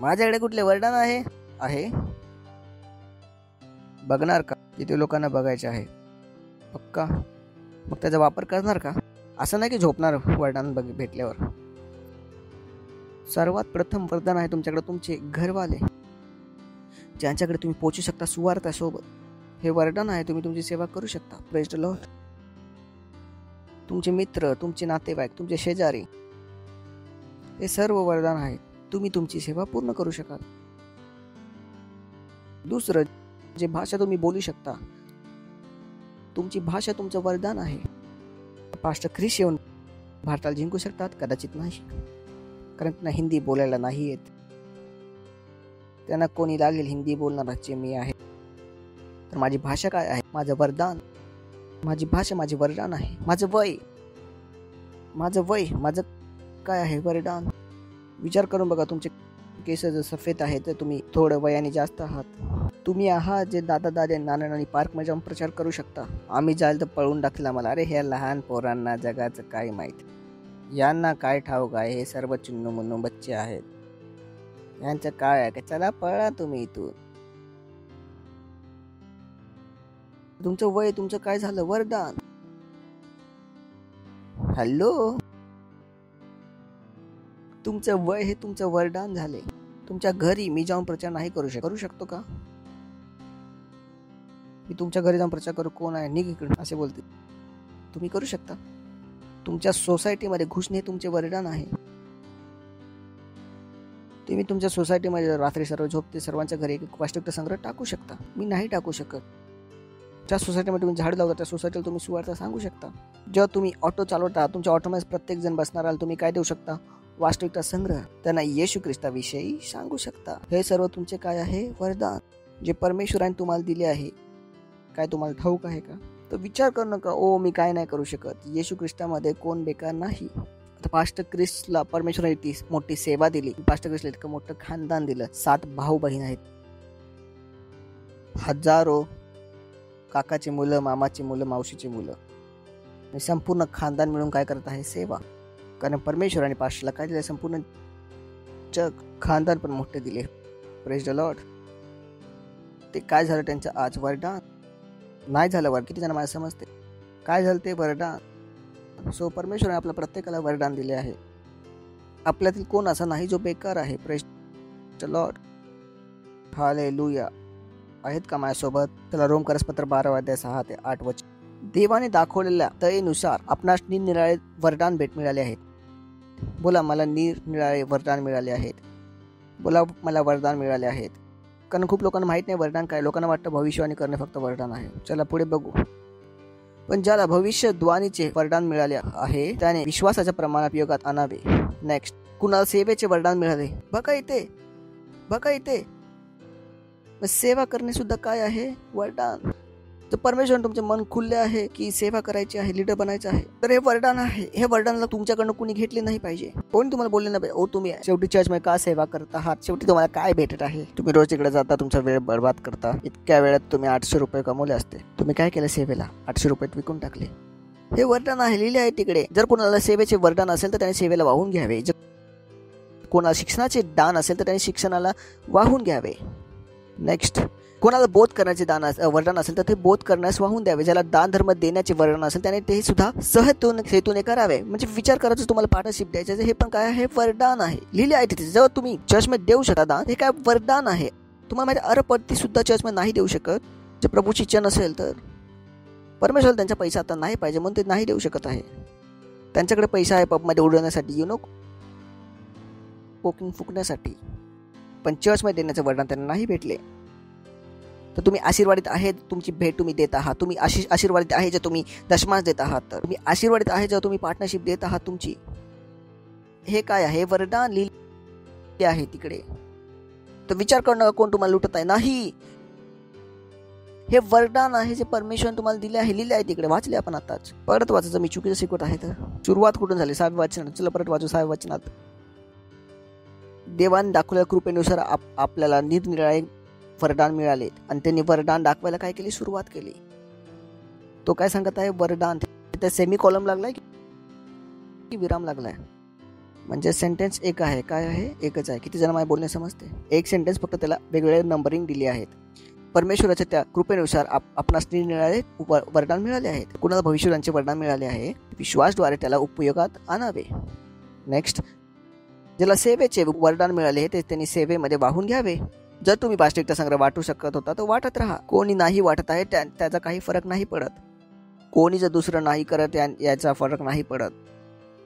माझ्याकडे कुठले वरदान आहे? आहे. बघणार का? जिथे लोकांना बघायचे आहे. पक्का? मग त्याचा वापर करणार का? असं नाही की झोपणार वरदान भेटल्यावर. सर्वात प्रथम वरदान आहे तुमच्याकडे तुमचे घरवाले, ज्यांच्याकडे तुम्ही पोहोचू शकता सुवार्तासोबत. हे वरदान आहे. तुम्ही तुमची सेवा करू शकता. Praise the Lord. तुमचे मित्र, तुमचे नातेवाईक, तुमचे शेजारी, हे सर्व वरदान आहे. तुम्ही तुमची सेवा पूर्ण करू शकाल. दुसरं, जे भाषा तुम्ही बोलू शकता, तुमची भाषा तुमचं वरदान आहे. पास्टर ख्रिस येऊन भारताला जिंकू शकतात? कदाचित नाही, कारण त्यांना हिंदी बोलायला नाही येत. त्यांना कोणी लागेल हिंदी बोलणाराचे मी आहे. तर माझी भाषा काय आहे? माझं वरदान. माझी भाषा माझे वरदान आहे. माझं वय माझं काय आहे? वरदान. विचार करून बघा, तुमचे केस जर सफेद आहे तर तुम्ही थोडं वयाने जास्त आहात. तुम्ही आहात जे दादा नाना नानी पार्कमध्ये जाऊन प्रचार करू शकता. आम्ही जायला तर पळून टाकला मला. अरे ह्या लहान पोरांना जगाचं काय माहीत, यांना काय ठाऊक आहे? हे सर्व चुन्नू मुन्नू बच्चे आहेत, यांचं काय आहे? चला पळा तुम्ही इथून. तुमचं वय, तुमचं काय झालं? वरदान. हॅलो, तुमचं वय हे तुमचं वरदान झाले. तुमच्या घरी मी जाऊन प्रचार नाही करू शकतो का? मी तुमच्या घरी जाऊन प्रचार करू, कोण आहे निघ इकडे असे बोलते. तुम्ही करू शकता. तुमच्या सोसायटीमध्ये घुसणे हे तुमचे वरदान आहे. तुम्ही तुमच्या सोसायटीमध्ये रात्री सर्व झोपते सर्वांच्या घरी एक वास्तविकता संग्रह टाकू शकता. मी नाही टाकू शकत. ज्या सोसायटीमध्ये तुम्ही झाड लावता त्या सोसायटीला तुम्ही सुवार्ता सांगू शकता. जेव्हा तुम्ही ऑटो चालवता तुमच्या ऑटोमध्ये प्रत्येक जण बसणार आला, तुम्ही काय देऊ शकता? वास्तविकता संग्रह. त्यांना येशू ख्रिस्ताविषयी सांगू शकता. हे सर्व तुमचे काय आहे? वरदान, जे परमेश्वराने तुम्हाला दिले आहे. काय तुम्हाला ठाऊक आहे का? तर विचार करू नका, ओ मी काय नाही करू शकत. येशू ख्रिस्तामध्ये कोण बेकार नाही. आता पास्टर क्रिसला परमेश्वराने ती मोठी सेवा दिली. पास्टर क्रिसला इतकं मोठं खानदान दिलं. 7 भाऊ बहीण आहेत. हजारो काकाची मुलं, मामाची मुलं, मावशीची मुलं, संपूर्ण खानदान मिळून काय करत आहे? सेवा. कारण परमेश्वराने पास्टरला काय दिलं? संपूर्ण जग, खानदान पण मोठे दिले. Praise the Lord. ते काय झालं त्यांचं आज? वरदान. नाही झालं वर. किती जण मला समजते काय झालं ते? वरदान. सो परमेश्वराने आपल्या प्रत्येकाला वरदान दिले आहे. आपल्यातील कोण असा नाही जो बेकार आहे. Praise the lord. हालेलुया. आहेत का माझ्यासोबत? त्याला रोमकरसपत्र 12:6-8 वचन. देवाने दाखवलेल्या दयेनुसार आपणास निरनिराळे वरदान मिळाले आहेत. बोला, मला निरनिराळे वरदान मिळाले आहेत. बोला, मला वरदान मिळाले आहेत. कारण खूप लोकांना माहित नाही वरदान काय. लोकांना वाटतं भविष्यवाणी करणे फक्त वरदान आहे. चला पुढे बघू. पण ज्याला भविष्यवाणीचे वरदान मिळाले आहे त्याने विश्वासाच्या प्रमाणात योगात आणावे. नेक्स्ट. कुणाला सेवेचे वरदान मिळाले? बघा इथे सेवा करणे सुद्धा काय आहे? वरदान. तर परमेश्वराने तुमचे मन खुलले आहे की सेवा करायची आहे, लीडर बनायचं आहे, तर हे वरदान आहे. हे वरदानला तुमच्याकडनं कुणी घेतले नाही पाहिजे. कोणी तुम्हाला बोलले नाही पाहिजे, ओ तुम्ही शेवटी चर्चमध्ये का सेवा करत आहात? शेवटी तुम्हाला काय भेटत आहे? तुम्ही रोज तिकडे जाता, तुमचा वेळ बर्बाद करता. इतक्या वेळात तुम्ही 800 रुपये कमवले असते. तुम्ही काय केलं? सेवेला 800 रुपये विकून टाकले. हे वरदान आहे, लिहिले आहे तिकडे. जर कोणाला सेवेचे वरदान असेल तर त्याने सेवेला वाहून घ्यावे. जर कोणाला शिक्षणाचे दान असेल तर त्याने शिक्षणाला वाहून घ्यावे. नेक्स्ट. कोणाला बोध करण्याचे वरदान असेल तर ते बोध करण्यास वाहून द्यावे. ज्याला दान धर्म देण्याचे वरदान असेल त्याने ते सुद्धा हेतूने करावे. म्हणजे विचार करायचं तुम्हाला पार्टनरशिप द्यायचं, हे पण काय आहे? वरदान आहे. लिहिले आहे तिथे. जेव्हा तुम्ही चर्चमध्ये देऊ शकता दान, हे काय? वरदान आहे. तुम्हाला माहिती अरबपती सुद्धा चर्चमध्ये नाही देऊ शकत. जर प्रभूची इच्छा नसेल तर. परमेश्वराला त्यांचा पैसा आता नाही पाहिजे म्हणून ते नाही देऊ शकत आहे. त्यांच्याकडे पैसा आहे पबमध्ये उडवण्यासाठी, कोकिंग फुकण्यासाठी. पण चर्चमध्ये देण्याचे वरदान त्यांना नाही भेटले. तर तुम्ही आशीर्वादित आहेत. तुमची भेट तुम्ही देत आहात. तुम्ही आशीर्वादित आहे जर तुम्ही दशमांश देत आहात. तर तुम्ही आशीर्वादित आहे जर तुम्ही पार्टनरशिप देत आहात तुमची. हे काय आहे? वरदान लिहिले आहे तिकडे. तर विचार करणं कोण तुम्हाला लुटत आहे? नाही. हे वरदान आहे जे परमेश्वराने तुम्हाला दिले आहे. लिहिले आहे तिकडे. वाचले आपण आताच. परत वाचायचं. मी चुकीचं शिकवत आहे तर. सुरुवात कुठून झाली? 6व्या वचनात. चला परत वाचू 6व्या वचनात. देवाने दाखवलेल्या कृपेनुसार आपल्याला निरनिराळे वरदान मिळाले आणि त्यांनी वरदान दाखवायला काय केली? सुरुवात केली. तो काय सांगत आहे? वरदान. त्या सेमी कॉलम लागलाय की विराम लागलाय? म्हणजे सेंटेन्स एक आहे. काय आहे? एकच आहे. किती जण मला बोलणे समजते? एक सेंटेन्स फक्त त्याला वेगवेगळे नंबरिंग दिली आहेत. परमेश्वराच्या त्या कृपेनुसार आपणास निरनिराळे वरदान मिळाले आहेत. कुणाला भविष्यवाणीचे वरदान मिळाले आहे, विश्वासद्वारे त्याला उपयोगात आणावे. नेक्स्ट. ज्याला सेवेचे वरदान मिळाले ते त्यांनी सेवेमध्ये वाहून घ्यावे. जर तुम्ही वास्तविकता संग्रह वाटू शकत होता तर वाटत राहा. कोणी नाही वाटत आहे त्याचा काही फरक नाही पडत. कोणी जर दुसरं नाही करत याचा फरक नाही पडत.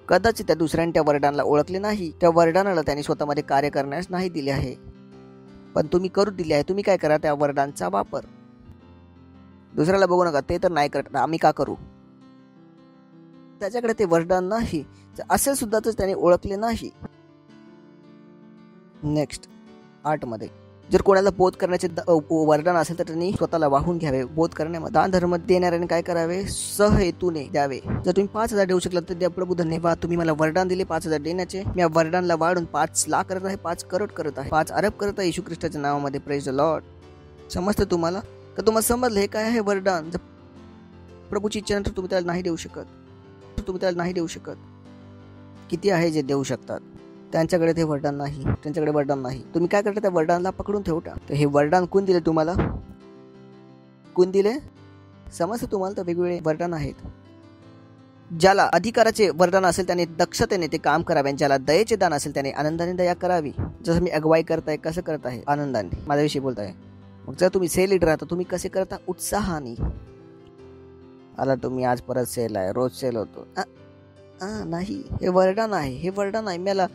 कदाचित त्या दुसऱ्याने त्या वरदानाला ओळखले नाही. त्या वरदानाला त्यांनी स्वतःमध्ये कार्य करण्यास नाही दिले आहे, पण तुम्ही करू दिले आहे. तुम्ही काय करा? त्या वरदानचा वापर. दुसऱ्याला बघू नका, ते तर नाही करत, आम्ही का करू? त्याच्याकडे ते वरदान नाही असेल सुद्धा तर त्याने ओळखले नाही. नेक्स्ट. 8 मध्ये. जर कोणाला बोध करण्याचे वरदान असेल तर त्यांनी स्वतःला वाहून घ्यावे. बोध करण्यामध्ये दान धर्म देणाऱ्याने काय करावे? सहहेतूने द्यावे. जर तुम्ही 5,000 देऊ शकला तर द्या. प्रभू धन्यवाद, तुम्ही मला वरदान दिले 5,000 देण्याचे. मी या वरदानला वाढून 5 लाख करत आहे, 5 करोड करत आहे, 5 अरब करत आहे येशू ख्रिस्ताच्या नावामध्ये. Praise the Lord. समजतं तुम्हाला? तर तुम्हाला समजलं हे काय आहे? वरदान. जर प्रभूची इच्छा नंतर तुम्ही त्याला नाही देऊ शकत. किती आहे जे देऊ शकतात? त्यांच्याकडे ते वरदान नाही. त्यांच्याकडे वरदान नाही. तुम्ही काय करता? त्या वरदानला पकडून ठेवता. तर हे वरदान कोण दिले तुम्हाला? कोण दिले? समजतं तुम्हाला? तर वेगवेगळे वरदान आहेत. ज्याला अधिकाराचे वरदान असेल त्याने दक्षतेने ते काम करावे, ज्याला दयेचे दान असेल त्याने आनंदाने दया करावी. जसं मी अगुवाई करताय कसं करत आहे? आनंदाने. माझ्याविषयी बोलताय. मग जर तुम्ही सेल लीडर आहात तुम्ही कसे करता? उत्साहाने. आला तुम्ही आज परत सेल आहे, रोज सेल होतो. नाही, हे वरदान आहे, हे वरदान आहे. मला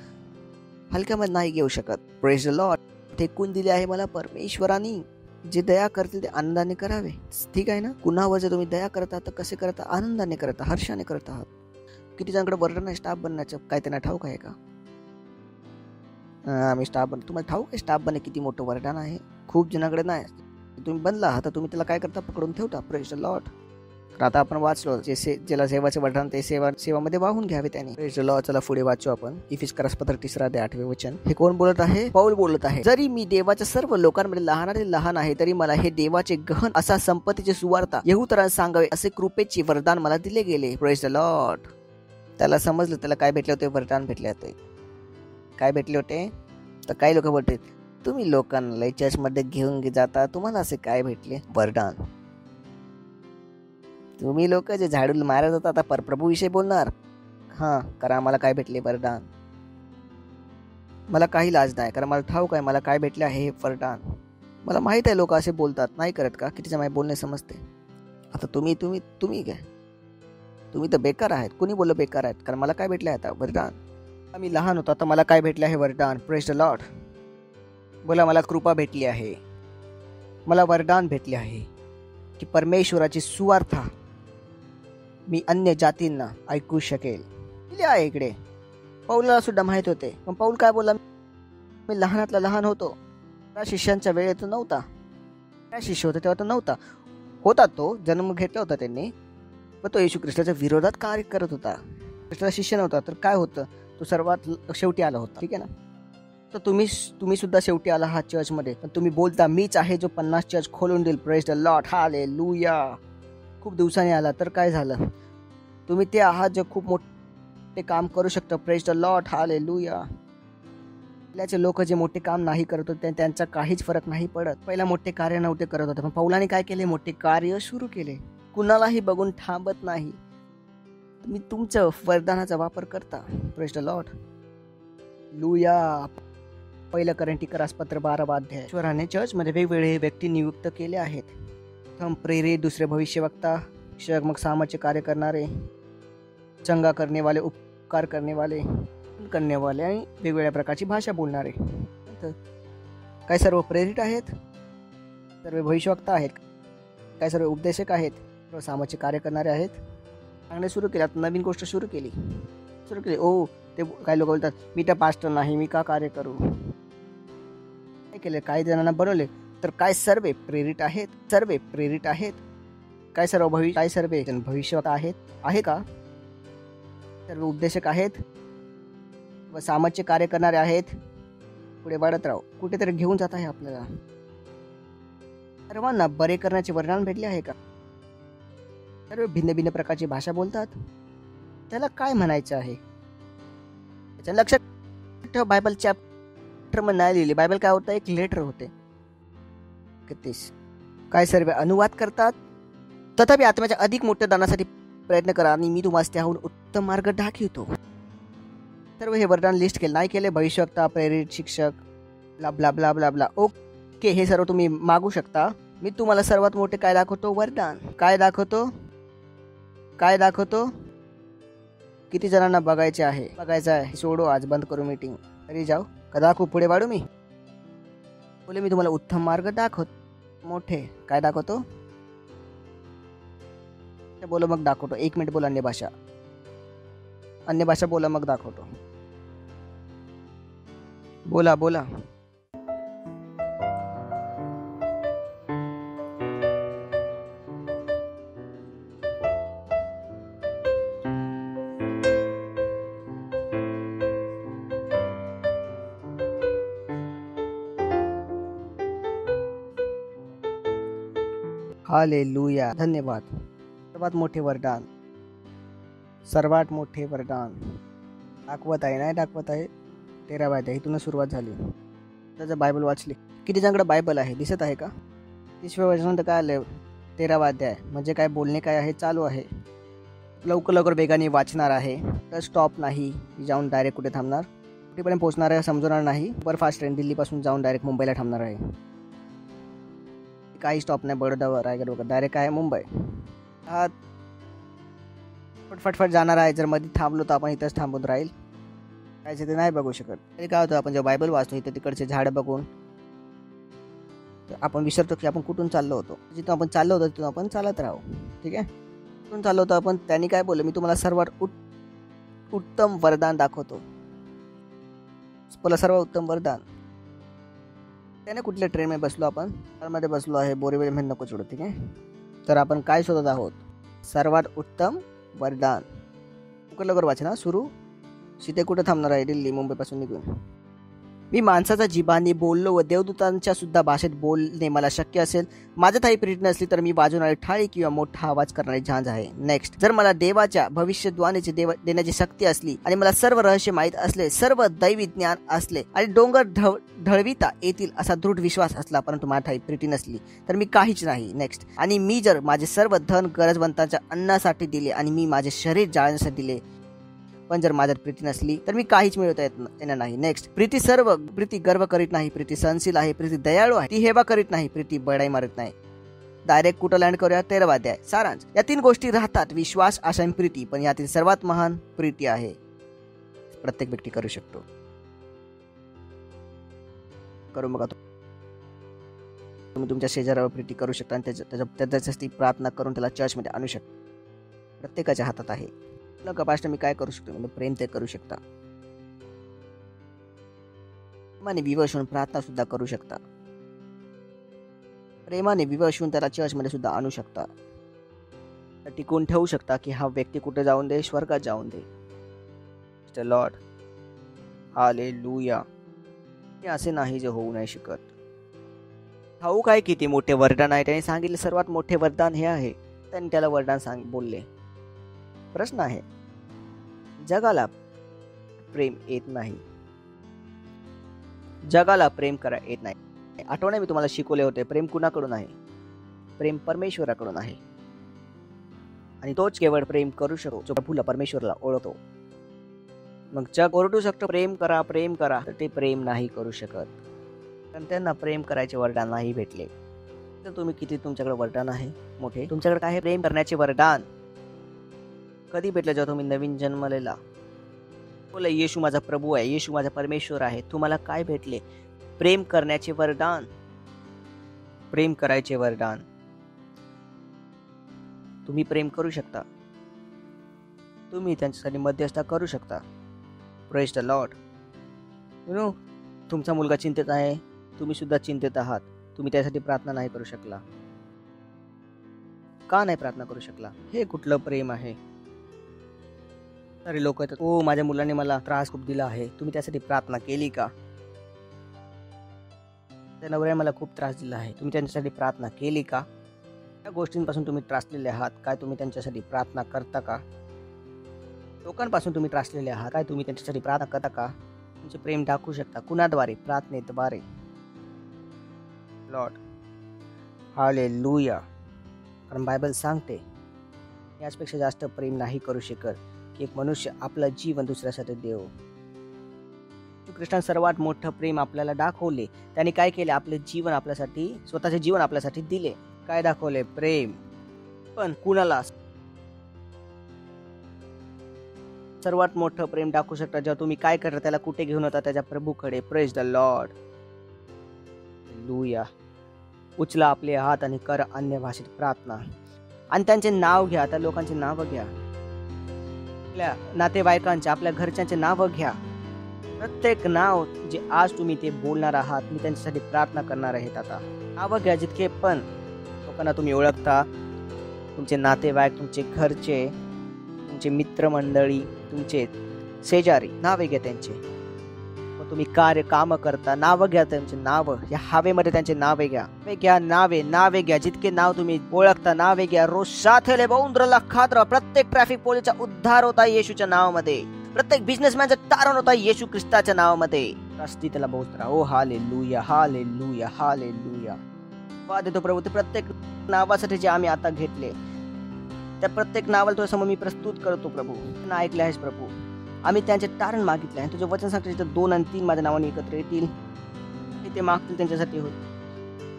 हलक्यामध्ये नाही घेऊ शकत. Praise the Lord. टेकून दिले आहे मला परमेश्वराने. जे दया करतील ते आनंदाने करावे. ठीक आहे ना? कुणावर जर तुम्ही दया करता तर कसे करता? आनंदाने करता, हर्षाने करत आहात. किती जणांकडे वरदान आहे स्टाफ बनण्याचं? काय त्यांना ठाऊक आहे का? आम्ही स्टाफ तुम्हाला ठाऊक आहे स्टाफ बनणे किती मोठं वरदान आहे? खूप जणांकडे नाही. तुम्ही बनला आहात तर तुम्ही त्याला काय करता? पकडून ठेवता. Praise the lord. तर आता आपण वाचलो ज्याला सेवाचे वरदान ते सेवामध्ये वाहून घ्यावे त्याने. Praise the Lord. चला पुढे वाचू आपण. इफिसियन्स पत्र 3:8 वचन. हे कोण बोलत आहे? पौल बोलत आहे. जरी मी देवाच्या सर्व लोकांमध्ये लहानातील लहान आहे तरी मला हे देवाचे गहन असा संपत्तीचे सुवार्ता यहूदरांना सांगावे असे कृपेचे वरदान मला दिले गेले. Praise the Lord. त्याला समजलं त्याला काय भेटले होते? वरदान भेटले होते. काय भेटले होते? तर काही लोक बोलते तुम्ही लोकांना चर्चमध्ये घेऊन जाता, तुम्हाला असे काय भेटले? वरदान. तुम्ही लोक जे झाडू मारत होता आता परप्रभू विषयी बोलणार. कारण आम्हाला काय भेटले? वरदान. मला काही लाज नाही कारण मला ठाऊक आहे मला काय भेटले आहे हे वरदान. मला माहित आहे लोक असे बोलतात, नाही करत का? किती जण बोलणे समजते. आता तुम्ही काय? तुम्ही तर बेकार आहेत. कुणी बोललं बेकार आहेत? कारण मला काय भेटले आता? वरदान. मी लहान होतो आता मला काय भेटले आहे? वरदान. Praise the Lord. बोला मला कृपा भेटली आहे, मला वरदान भेटले आहे की परमेश्वराची सुवार्ता मी अन्य जातींना ऐकू शकेल. लिहिले आहे इकडे. पौलला सुद्धा माहित होते. पण पौल काय बोलला? मी लहानातला लहान होतो. त्या शिष्यांच्या वेळेत नव्हता. काय शिष्य होता तेव्हा तर नव्हता. होता तो जन्म घेतला होता त्यांनी, पण तो येशू ख्रिस्ताच्या विरोधात कार्य करत होता. ख्रिस्ताचा शिष्य नव्हता तर काय होतं? तो सर्वात शेवटी आला होता. ठीक आहे ना? तर तुम्ही सुद्धा शेवटी आला आहात चर्चमध्ये. पण तुम्ही बोलता मीच आहे जो 50 चर्च खोलून देईल. Praise the lord. हालेलुया. खूप दिवसांनी आला तर काय झालं? तुम्ही ते आहात जे खूप मोठे काम करू शकता. Praise the lord. हालेलुया. पहिल्याचे लोक जे मोठे काम नाही करत होते त्यांचा काहीच फरक नाही पडत. पहिला मोठे कार्य नव्हते करत होते, पण पौलाने काय केले? मोठे कार्य सुरू केले. कुणालाही बघून थांबत नाही. तुम्ही तुमचं वरदानाचा वापर करता. Praise the lord. लुया. पहिलं करंटीकरास पत्र 12 ईश्वराने चर्चमध्ये वेगवेगळे व्यक्ती नियुक्त केले आहेत. प्रथम प्रेरित, दुसरे भविष्यवक्ता, शिक्षक, मग सामाजिक कार्य करणारे, चंगा करणे वाले, उपकार करणे वाले आणि वेगवेगळ्या प्रकारची भाषा बोलणारे. काय सर्व प्रेरित आहेत? सर्व भविष्यवक्ता आहेत? काय सर्व उपदेशक आहेत? सर्व सामाजिक कार्य करणारे आहेत? सांगणे सुरू केले. आता नवीन गोष्ट सुरू केली. ते काही लोक बोलतात मी तर पास्टर नाही, मी का कार्य करू? काय केले? काही जणांना बनवले. तर काय सर्व प्रेरित आहेत? सर्व प्रेरित आहेत? काय सर्व भविष्यवक्ता आहेत? आहे का? सर्व उपदेशक आहेत व सामाजिक कार्य करणारे आहेत? पुढे वाढत राहू. कुठेतरी घेऊन जात आहे आपल्याला. सर्वांना बरे करण्याचे वरदान भेटले आहे का? सर्व भिन्न भिन्न प्रकारची भाषा बोलतात. त्याला काय म्हणायचं आहे? त्याच्या लक्षात ठेव. बायबल चॅप्टर मध्ये नाही लिहिली. बायबल काय होतं? एक लेटर होते. 31. काय सर्व अनुवाद करतात? तथापि आत्म्याच्या अधिक मोठ्या दानासाठी प्रयत्न करा आणि मी तुम्हाला त्याहून उत्तम मार्ग दाखवतो. सर्व हे वरदान लिस्ट केले नाही केले? भविष्यवक्ता, प्रेरित, शिक्षक, blah blah blah blah blah. Okay, हे सर्व तुम्ही मागू शकता. मी तुम्हाला सर्वात मोठे काय दाखवतो? वरदान. काय दाखवतो? किती जणांना बघायचं आहे? सोडू, आज बंद करू मीटिंग. तरी जाऊ का दाखवू? पुढे वाढू मी? बोले मी तुम्हाला उत्तम मार्ग दाखवतो. मोठे काय दाखवतो? बोलो मग दाखवतो. 1 मिनिट बोला. अन्य भाषा बोला मग दाखवतो. बोला. हालेलुया. धन्यवाद. सर्वात मोठे वरदान दाखवत आहे. नाही दाखवत आहे? 13 इथून सुरुवात झाली. त्याचं बायबल वाचली. किती जणांकडे बायबल आहे? दिसत आहे का? 30व्या वचनानंतर काय आलं? 13 म्हणजे काय बोलणे काय आहे? चालू आहे. लवकर वेगाने वाचणार आहे, तर स्टॉप नाही, जाऊन डायरेक्ट कुठे थांबणार, कुठेपर्यंत पोहोचणार आहे समजणार नाही. सुपरफास्ट ट्रेन दिल्लीपासून जाऊन डायरेक्ट मुंबईला थांबणार आहे. काही स्टॉप नाही, बडोदा रायगड वगैरे, डायरेक्ट आहे मुंबई. हा फटफट जाणार आहे. जर मध्ये थांबलो तर आपण इथंच थांबून राहील, कायचे ते नाही बघू शकत. तरी काय होतं, आपण जेव्हा बायबल वाचतो इथे तिकडचे झाडं बघून आपण विसरतो की आपण कुठून चाललो होतो. जिथून आपण चाललो होतो तिथून आपण चालत राहू. ठीक आहे, कुठून चाललो होतो आपण, त्यांनी काय बोललं, मी तुम्हाला सर्वात उत्तम वरदान दाखवतो. सर्व उत्तम वरदान. त्याने कुठल्या ट्रेनमध्ये बसलो, आपण कारमध्ये बसलो आहे, बोरीवली नको चिडू. ठीक आहे, तर आपण काय शोधत आहोत, सर्वात उत्तम वरदान. लवकर वाचना सुरू. सीते कुठे थांबणार आहे, दिल्ली मुंबईपासून निघून. मी माणसाचा जिभाने बोललो व देवदूतांच्या सुद्धा भाषेत बोलणे मला शक्य असेल. माझ्यात ही प्रेरणा नसली तर मी वाजवणारी थाळी किंवा मोठा आवाज करणारी झांज आहे. नेक्स्ट, जर मला देवाच्या भविष्यद्वाणीची देण्याची शक्ती असली आणि मला सर्व रहस्य माहीत असले, सर्व दैवी ज्ञान असले आणि डोंगर ढळविता येतील असा दृढ विश्वास असला, परंतु माझ्यात ही प्रीती नसली तर मी काहीच नाही. नेक्स्ट, आणि मी जर माझे सर्व धन गरजवंतांच्या अन्नासाठी दिले आणि मी माझे शरीर जाळण्यासाठी दिले, पण जर माझ्यात प्रीती नसली तर मी काहीच मिळवता येणार नाही. नेक्स्ट, प्रीती गर्व करीत नाही, प्रीती सहनशील आहे, प्रीती दयाळू आहे, ती हेवा करीत नाही, प्रीती बडाई मारत नाही. डायरेक्ट कुठं लँड करूया, 13वा अध्याय सारांश. या 3 गोष्टी राहतात, विश्वास, आशा आणि प्रीती, पण यातील सर्वात महान प्रीती आहे. प्रत्येक व्यक्ती करू शकतो. करू बघा, तुम्ही तुमच्या शेजाऱ्यावर प्रीती करू शकता आणि त्याच्यासाठी प्रार्थना करून त्याला चर्चमध्ये आणू शकता. प्रत्येकाच्या हातात आहे. कपाष्ट मी काय करू शकतो, म्हणजे प्रेम ते करू शकता. प्रेमाने विवश होऊन प्रार्थना सुद्धा करू शकता. प्रेमाने विवश होऊन त्याला चर्चमध्ये सुद्धा आणू शकता. टिकून ठेवू शकता की हा व्यक्ती कुठे जाऊन दे, स्वर्गात जाऊन दे. Lord, hallelujah. हे असे नाही जे होऊ नाही शकत. ठाऊक आहे किती मोठे वरदान आहे. त्याने सांगितले सर्वात मोठे वरदान हे आहे. त्यांनी त्याला वरदान बोलले. प्रश्न आहे, जगाला प्रेम येत नाही, जगाला प्रेम करा येत नाही. आठवणे मी तुम्हाला शिकवले होते, प्रेम कुणाकडून आहे, प्रेम परमेश्वराकडून आहे. आणि तोच केवळ प्रेम करू शकतो जो प्रभूला परमेश्वराला ओळखतो. मग जग ओरडू शकतो प्रेम करा प्रेम करा, तर ते प्रेम नाही करू शकत, कारण त्यांना प्रेम करायचे वरदान नाही भेटले. तर तुम्ही किती, तुमच्याकडे वरदान आहे मोठे, तुमच्याकडे काय आहे, प्रेम करण्याचे वरदान. कधी भेटलं, जेव्हा तुम्ही नवीन जन्मलेला बोला येशू माझा प्रभू आहे, येशू माझा परमेश्वर आहे. तुम्हाला काय भेटले, प्रेम करण्याचे वरदान, प्रेम करायचे वरदान. तुम्ही प्रेम करू शकता, तुम्ही त्यांच्यासाठी मध्यस्थता करू शकता. Praise the Lord. तुमचा मुलगा चिंतित आहे, तुम्ही सुद्धा चिंतित आहात, तुम्ही त्यासाठी प्रार्थना नाही करू शकला. का नाही प्रार्थना करू शकला? हे कुठलं प्रेम आहे? सारे लोक येतात, ओ माझ्या मुलाने मला त्रास खूप दिला आहे, तुम्ही त्यासाठी प्रार्थना केली का? त्या नवऱ्याने मला खूप त्रास दिला आहे, तुम्ही त्यांच्यासाठी प्रार्थना केली का? त्या गोष्टींपासून तुम्ही त्रासलेले आहात, काय तुम्ही त्यांच्यासाठी प्रार्थना करता का? लोकांपासून तुम्ही त्रासलेले आहात, काय तुम्ही त्यांच्यासाठी प्रार्थना करता का? तुमचे प्रेम दाखवू शकता कुणाद्वारे? प्रार्थनेद्वारे. Lord, hallelujah. कारण बायबल सांगते याचपेक्षा जास्त प्रेम नाही करू शकत की एक मनुष्य आपलं जीवन दुसऱ्यासाठी देव. कृष्णाने सर्वात मोठं प्रेम आपल्याला दाखवले. त्याने काय केले? आपले जीवन आपल्यासाठी, स्वतःचे जीवन आपल्यासाठी दिले. काय दाखवले? प्रेम. पण कुणाला? सर्वात मोठं प्रेम दाखवू शकता जेव्हा तुम्ही काय करता, त्याला कुठे घेऊन होता? त्याच्या प्रभूकडे. Praise the lord. हालेलुया. उचला आपले हात आणि कर अन्य भाषेत प्रार्थना आणि त्यांचे नाव घ्या. त्या लोकांचे नाव घ्या, आपल्या नातेवाईकांचे, आपल्या घरच्यांचे नाव घ्या. प्रत्येक नाव जे आज तुम्ही ते बोलणार आहात, मी त्यांच्यासाठी प्रार्थना करणार आहेत. आता नाव घ्या जितके पण लोकांना तुम्ही ओळखता, तुमचे नातेवाईक, तुमचे घरचे, तुमचे मित्रमंडळी, तुमचे शेजारी, नावे घ्या त्यांचे. तुम्ही काम करता, नावं घ्या त्यांचे नाव. या हवेमध्ये त्यांचे नावे घ्या. नावे घ्या जितके नाव तुम्ही ओळखता, नावे घ्या. रोज साथेले बौंद्रला खात्र. प्रत्येक ट्रॅफिक पोलिसचा उद्धार होता येशूच्या नावामध्ये. प्रत्येक बिझनेसमॅनचा तारण होता येशू ख्रिस्ताच्या नावामध्ये. रस्ती त्याला बौंद्रा. ओ हालेलुया, हालेलुया, हालेलुया. वाद देतो प्रभू ते प्रत्येक नावासाठी जे आम्ही आता घेतले, त्या प्रत्येक नावाला तुझ्यासमोर मी प्रस्तुत करतो प्रभू. त्यांना ऐकले आहेस प्रभू. आम्ही त्यांचे तारण मागितले आहे. तुझं वचन सांगते जिथे 2 आणि 3 माझ्या नावाने एकत्र येतील ते मागतील त्यांच्यासाठी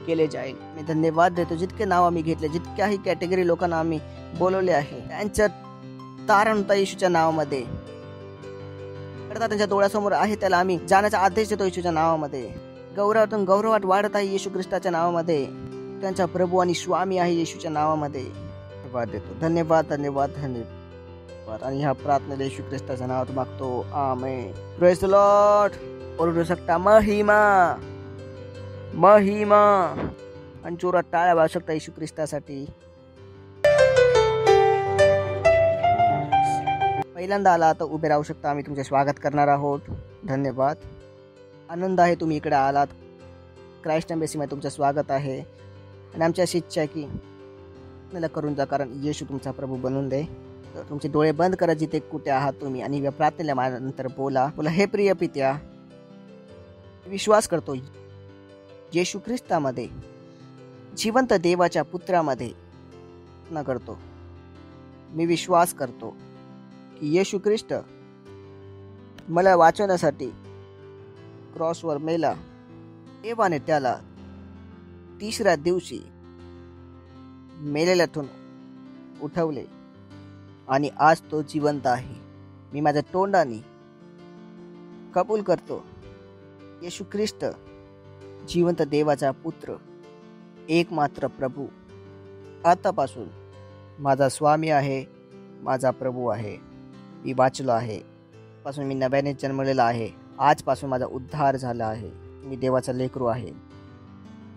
केले जाईल. मी धन्यवाद देतो. जितके नाव आम्ही घेतले, जितक्याही कॅटेगरी लोकांना आम्ही बोलवले आहे, त्यांचं तारण होता येशूच्या नावामध्ये. त्यांच्या डोळ्यासमोर आहे त्याला आम्ही जाण्याचा आदेश देतो येशूच्या नावामध्ये. गौरवातून गौरवात वाढत आहे येशू ख्रिस्ताच्या नावामध्ये. त्यांचा प्रभू आणि स्वामी आहे येशूच्या नावामध्ये. धन्यवाद देतो. धन्यवाद धन्यवाद धन्यवाद. आणि ह्या प्रार्थनेला येशू ख्रिस्ताच्या नावात मागतो. आमेन. Praise the lord. ओरडू शकता महिमा महिमा आणि जोरात टाळ्या वाजवू शकता येशू ख्रिस्तासाठी. पहिल्यांदा आला तर उभे राहू शकता. आम्ही तुमचे स्वागत करणार आहोत. धन्यवाद. आनंद आहे तुम्ही इकडे आलात. क्राइस्ट एम्बेसीमध्ये तुमचं स्वागत आहे. आणि आमची अशी इच्छा आहे की मला करून जा, कारण येशू तुमचा प्रभू बनवून दे. तर तुमचे डोळे बंद करा जिथे कुठे आहात तुम्ही आणि या प्रार्थनेला माझ्यानंतर बोला. हे प्रिय पित्या, विश्वास करतो येशू ख्रिस्तामध्ये, जिवंत देवाच्या पुत्रामध्ये करतो. मी विश्वास करतो की येशू ख्रिस्त मला वाचवण्यासाठी क्रॉसवर मेला. देवाने त्याला 3ऱ्या दिवशी मेलेल्यातून उठवले आणि आज तो जिवंत आहे. मी माझ्या तोंडाने कबूल करतो येशू ख्रिस्त जिवंत देवाचा पुत्र, एकमात्र प्रभू, आतापासून माझा स्वामी आहे, माझा प्रभू आहे. मी वाचलो आहे, पासून मी नव्याने जन्मलेला आहे. आजपासून माझा उद्धार झाला आहे. मी देवाचा लेकरू आहे.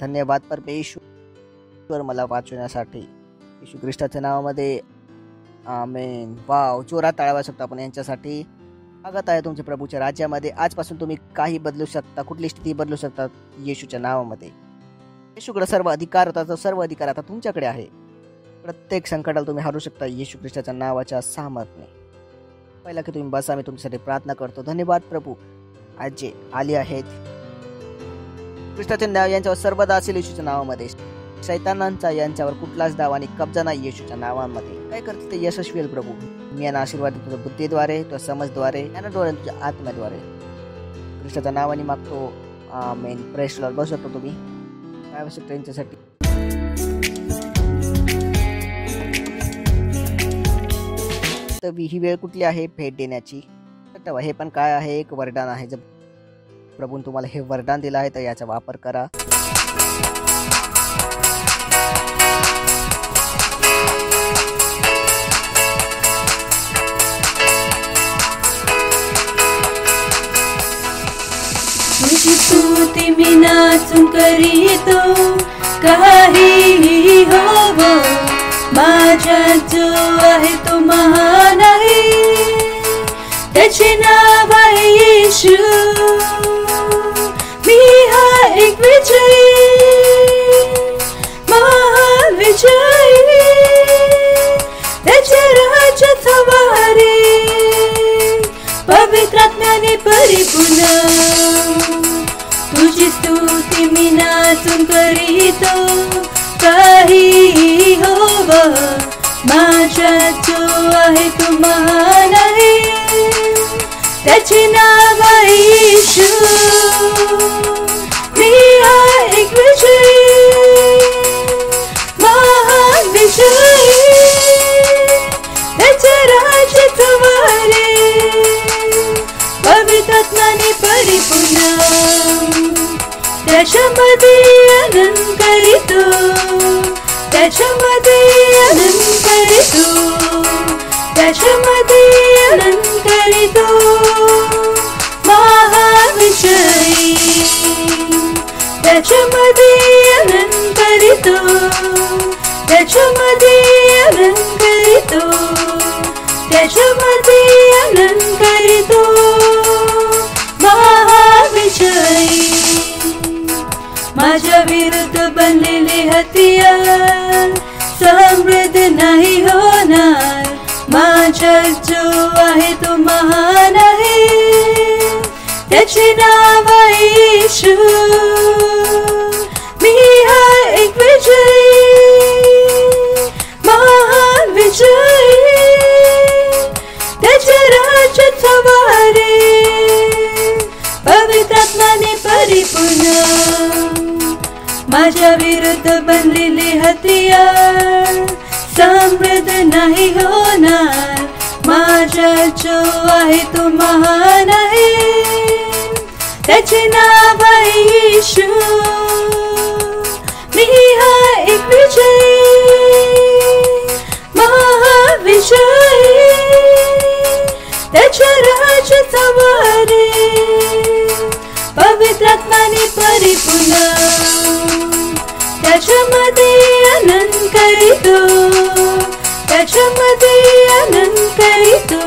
धन्यवाद परमेश्वर मला वाचवण्यासाठी. येशू ख्रिस्ताच्या नावामध्ये आमेन. वाव. जोरात टाळ्या वाजवू शकता आपण यांच्यासाठी. स्वागत आहे तुमच्या प्रभूच्या राज्यामध्ये. आजपासून तुम्ही काही बदलू शकता, कुठली स्थिती बदलू शकता येशूच्या नावामध्ये. येशूकडे सर्व अधिकार होता, तो सर्व अधिकार आता तुमच्याकडे आहे. प्रत्येक संकटाला तुम्ही हारू शकता येशू ख्रिस्ताच्या नावाच्या सामर्थ्याने. पहिला की तुम्ही बसा, मी तुमच्यासाठी प्रार्थना करतो. धन्यवाद प्रभू, आज जे आले आहेत ख्रिस्ताचे नाव यांच्यावर सर्वदा असेल येशूच्या नावामध्ये. शैतानांचा यांच्यावर कुठलाच दावा आणि कब्जा नाही येशूच्या नावामध्ये. काय करते ते यशस्वी होईल प्रभू. मी यांना आशीर्वाद देतो तुझ्या बुद्धीद्वारे, तुझ्या समजद्वारे, यांना डोळे तुझ्या आत्म्याद्वारे. ख्रिस्ताच्या नावाने मागतो. आमेन. Praise the lord. बसू शकतो तुम्ही. काय आवश्यकता यांच्यासाठी. तर ही वेळ कुठली आहे भेट देण्याची. तेव्हा हे पण काय आहे, एक वरदान आहे. जर प्रभून तुम्हाला हे वरदान दिलं आहे तर याचा वापर करा. तुझी स्तुती मी नाचून करीतो, काहीही होवो, माझ्या जो आहे तो महान आहे. त्याचे नाव आहे येशू. मी हा एक विजयी, महान विजयी, त्याच्या राज्याचा वारी, पवित्र आत्म्याने परिपूर्ण. तुझी स्तुती मी नाचून करीतो, काहीही होवो, माझा जो आहे तो महान आहे. त्याचे नाव आहे येशू. मी हा एक विजयी, महान विजयी, त्याच्या राज्याचा वारी, पवित्र आत्म्याने परिपूर्ण. त्याच्यामध्ये आनंद करीतो, त्याच्यामध्ये आनंद करीतो, त्याच्यामध्ये आनंद करीतो, महाविजयी. त्याच्यामध्ये आनंद करीतो, त्याच्यामध्ये आनंद करीतो, त्याच्यामध्ये आनंद करीतो, महाविजयी. माझ्या विरुद्ध बनलेले हत्यार समृद्ध नाही होणार. माझा जो आहे तो महान आहे. त्याचे नाव आहे येशू. मी हा एक विजयी, महान विजयी, माझ्या विरुद्ध बनलेले हत्यार समृद्ध नाही होणार. माझा जो आहे तो महान आहे, त्याचे नाव आहे येशू. मी हा एक विजयी महाविजयी, त्याच्या राजाचा वार पवित्र आत्म्याने परिपूर्ण, त्याच्यामध्ये आनंद करीतो, त्याच्यामध्ये आनंद करीतो,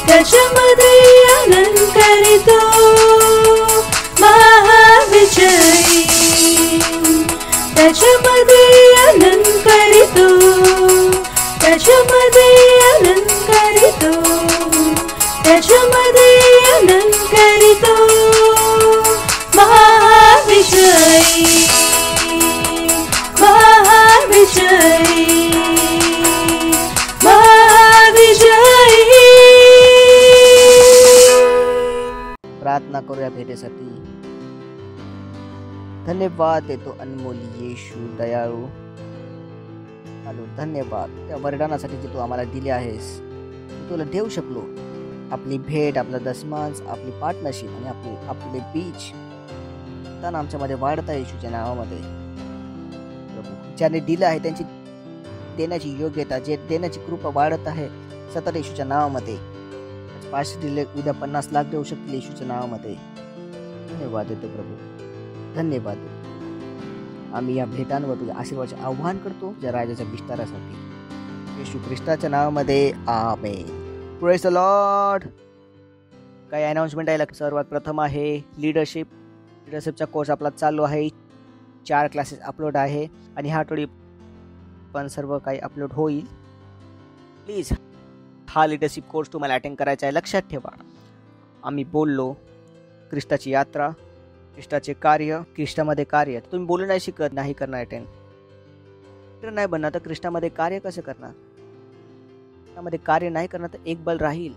त्याच्यामध्ये आनंद करीतो. महाविजयी त्याच्यामध्ये आनंद करीतो, त्याच्यामध्ये आनंद करीतो, त्याच्यामध्ये आनंद करीतो. महाविजयी महाविजयी महाविजयी. प्रार्थना करूया भेटीसाठी. धन्यवाद देतो अनमोल येशू दयाळू. हॅलो, धन्यवाद त्या वरदानासाठी जे तू आम्हाला दिले आहेस. तुला देऊ शकलो आपली भेट, आपला दशमांश, आपली पार्टनरशिप आणि आपले बीच ताण आमच्यामध्ये वाढत आहे येशूच्या नावामध्ये. प्रभू ज्याने दिलं आहे त्यांची देण्याची योग्यता, जे देण्याची कृपा वाढत आहे सतत येशूच्या नावामध्ये. 500 दिले, उद्या 50 लाख देऊ शकतील येशूच्या नावामध्ये. धन्यवाद देतो प्रभू, धन्यवाद. आम्ही या भेटांवर तुझ्या आशीर्वादाचे आव्हान करतो ज्या राजाच्या विस्तारासाठी येशू ख्रिस्ताच्या नावामध्ये आमेन. Praise the lord. काही अनाउन्समेंट आहे. सर्वात प्रथम आहे लिडरशिपचा कोर्स आपला चालू आहे. 4 क्लासेस अपलोड आहे आणि ह्या आठवडी पण सर्व काही अपलोड होईल. प्लीज हा लिडरशिप कोर्स तुम्हाला अटेंड करायचा आहे. लक्षात ठेवा, आम्ही बोललो ख्रिस्ताची यात्रा, ख्रिस्ताचे कार्य, ख्रिस्तामध्ये कार्य. तुम्ही बोलू नाही शिकत, नाही करणार अटेंड, नाही बनणार तर ख्रिस्तामध्ये कार्य कसं करणार? ख्रिस्तामध्ये कार्य नाही करणार तर एक बल राहील.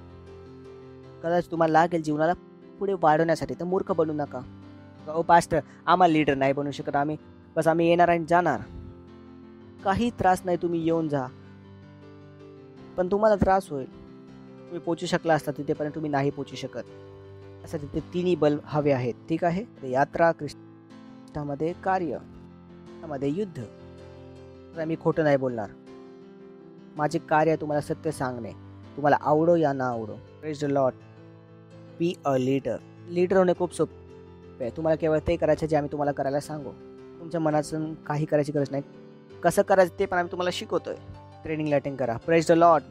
कदाचित तुम्हाला लागेल जीवनाला पुढे वाढवण्यासाठी, तर मूर्ख बनू नका. ओ पास्टर, आम्हाला लीडर नाही बनवू शकत, आम्ही येणार आणि जाणार. काही त्रास नाही, तुम्ही येऊन जा. पण तुम्हाला त्रास होईल. तुम्ही पोचू शकला असता तिथेपर्यंत तुम्ही नाही पोचू शकत. असं तिथे 3 बल हवे आहेत. ठीक आहे. यात्रा, ख्रिस्तामध्ये कार्य, मध्ये युद्ध. तर मी खोटं नाही बोलणार. माझे कार्य तुम्हाला सत्य सांगणे. तुम्हाला आवडो या ना आवडो. Praise the Lord. Be a leader. Leader होणे खूप सोपे आहे. तुम्हाला केवळ ते करायचे जे आम्ही तुम्हाला करायला सांगू. तुमच्या मनातून काही करायची गरज नाही. कसं करायचं ते पण आम्ही तुम्हाला शिकवतोय. ट्रेनिंग अटेंड करा. Praise the Lord.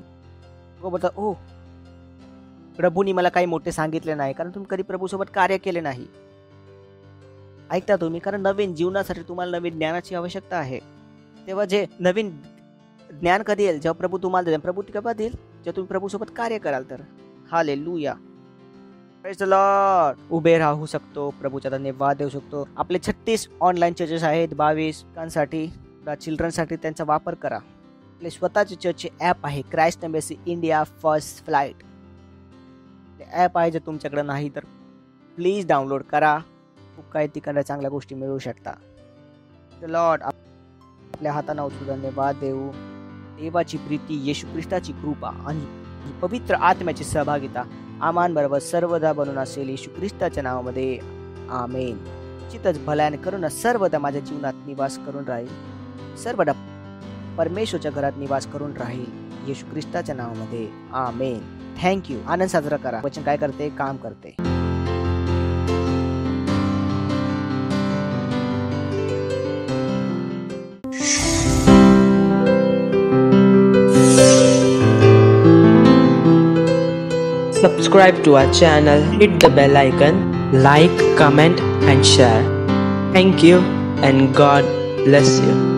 बोलता ओ प्रभूंनी मला काही मोठे सांगितले नाही, कारण तुम्ही कधी प्रभूसोबत कार्य केले नाही. ऐकता तुम्ही, कारण नवीन जीवनासाठी तुम्हाला नवीन ज्ञानाची आवश्यकता आहे. तेव्हा जे नवीन ज्ञान कधी येईल? जेव्हा प्रभू तुम्हाला देईल. प्रभू केव्हा देईल? जेव्हा तुम्ही प्रभूसोबत कार्य कराल तर. हालेलुया. Praise the Lord. उभे राहू शकतो, प्रभूचा धन्यवाद देऊ शकतो. आपले 36 ऑनलाईन चर्चेस आहेत. 22 साठी, चिल्ड्रनसाठी त्यांचा वापर करा. आपले स्वतःचे चर्चचे ॲप आहे, Christ Embassy India first flight. ते ॲप आहे. जर तुमच्याकडे नाही तर प्लीज डाउनलोड करा. खूप काही तिकडे चांगल्या गोष्टी मिळू शकता. The Lord. आपल्या हातांना उचलून धन्यवाद देऊ. देवाची प्रीती, येशू ख्रिस्ताची कृपा आणि पवित्र आत्म्याची सहभागिता आमान बरोबर सर्वदा बनून असेल येशू ख्रिस्ताच्या नावामध्ये आमेन. चितच भल्याने करून सर्वदा माझ्या जीवनात निवास करून राहील. सर्वदा परमेश्वरच्या घरात निवास करून राहील येशू ख्रिस्ताच्या नावामध्ये आमेन. थँक्यू. आनंद साजरा करा. वचन काय करते? काम करते. Subscribe to our channel, hit the bell icon, like, comment and share. Thank you and God bless you.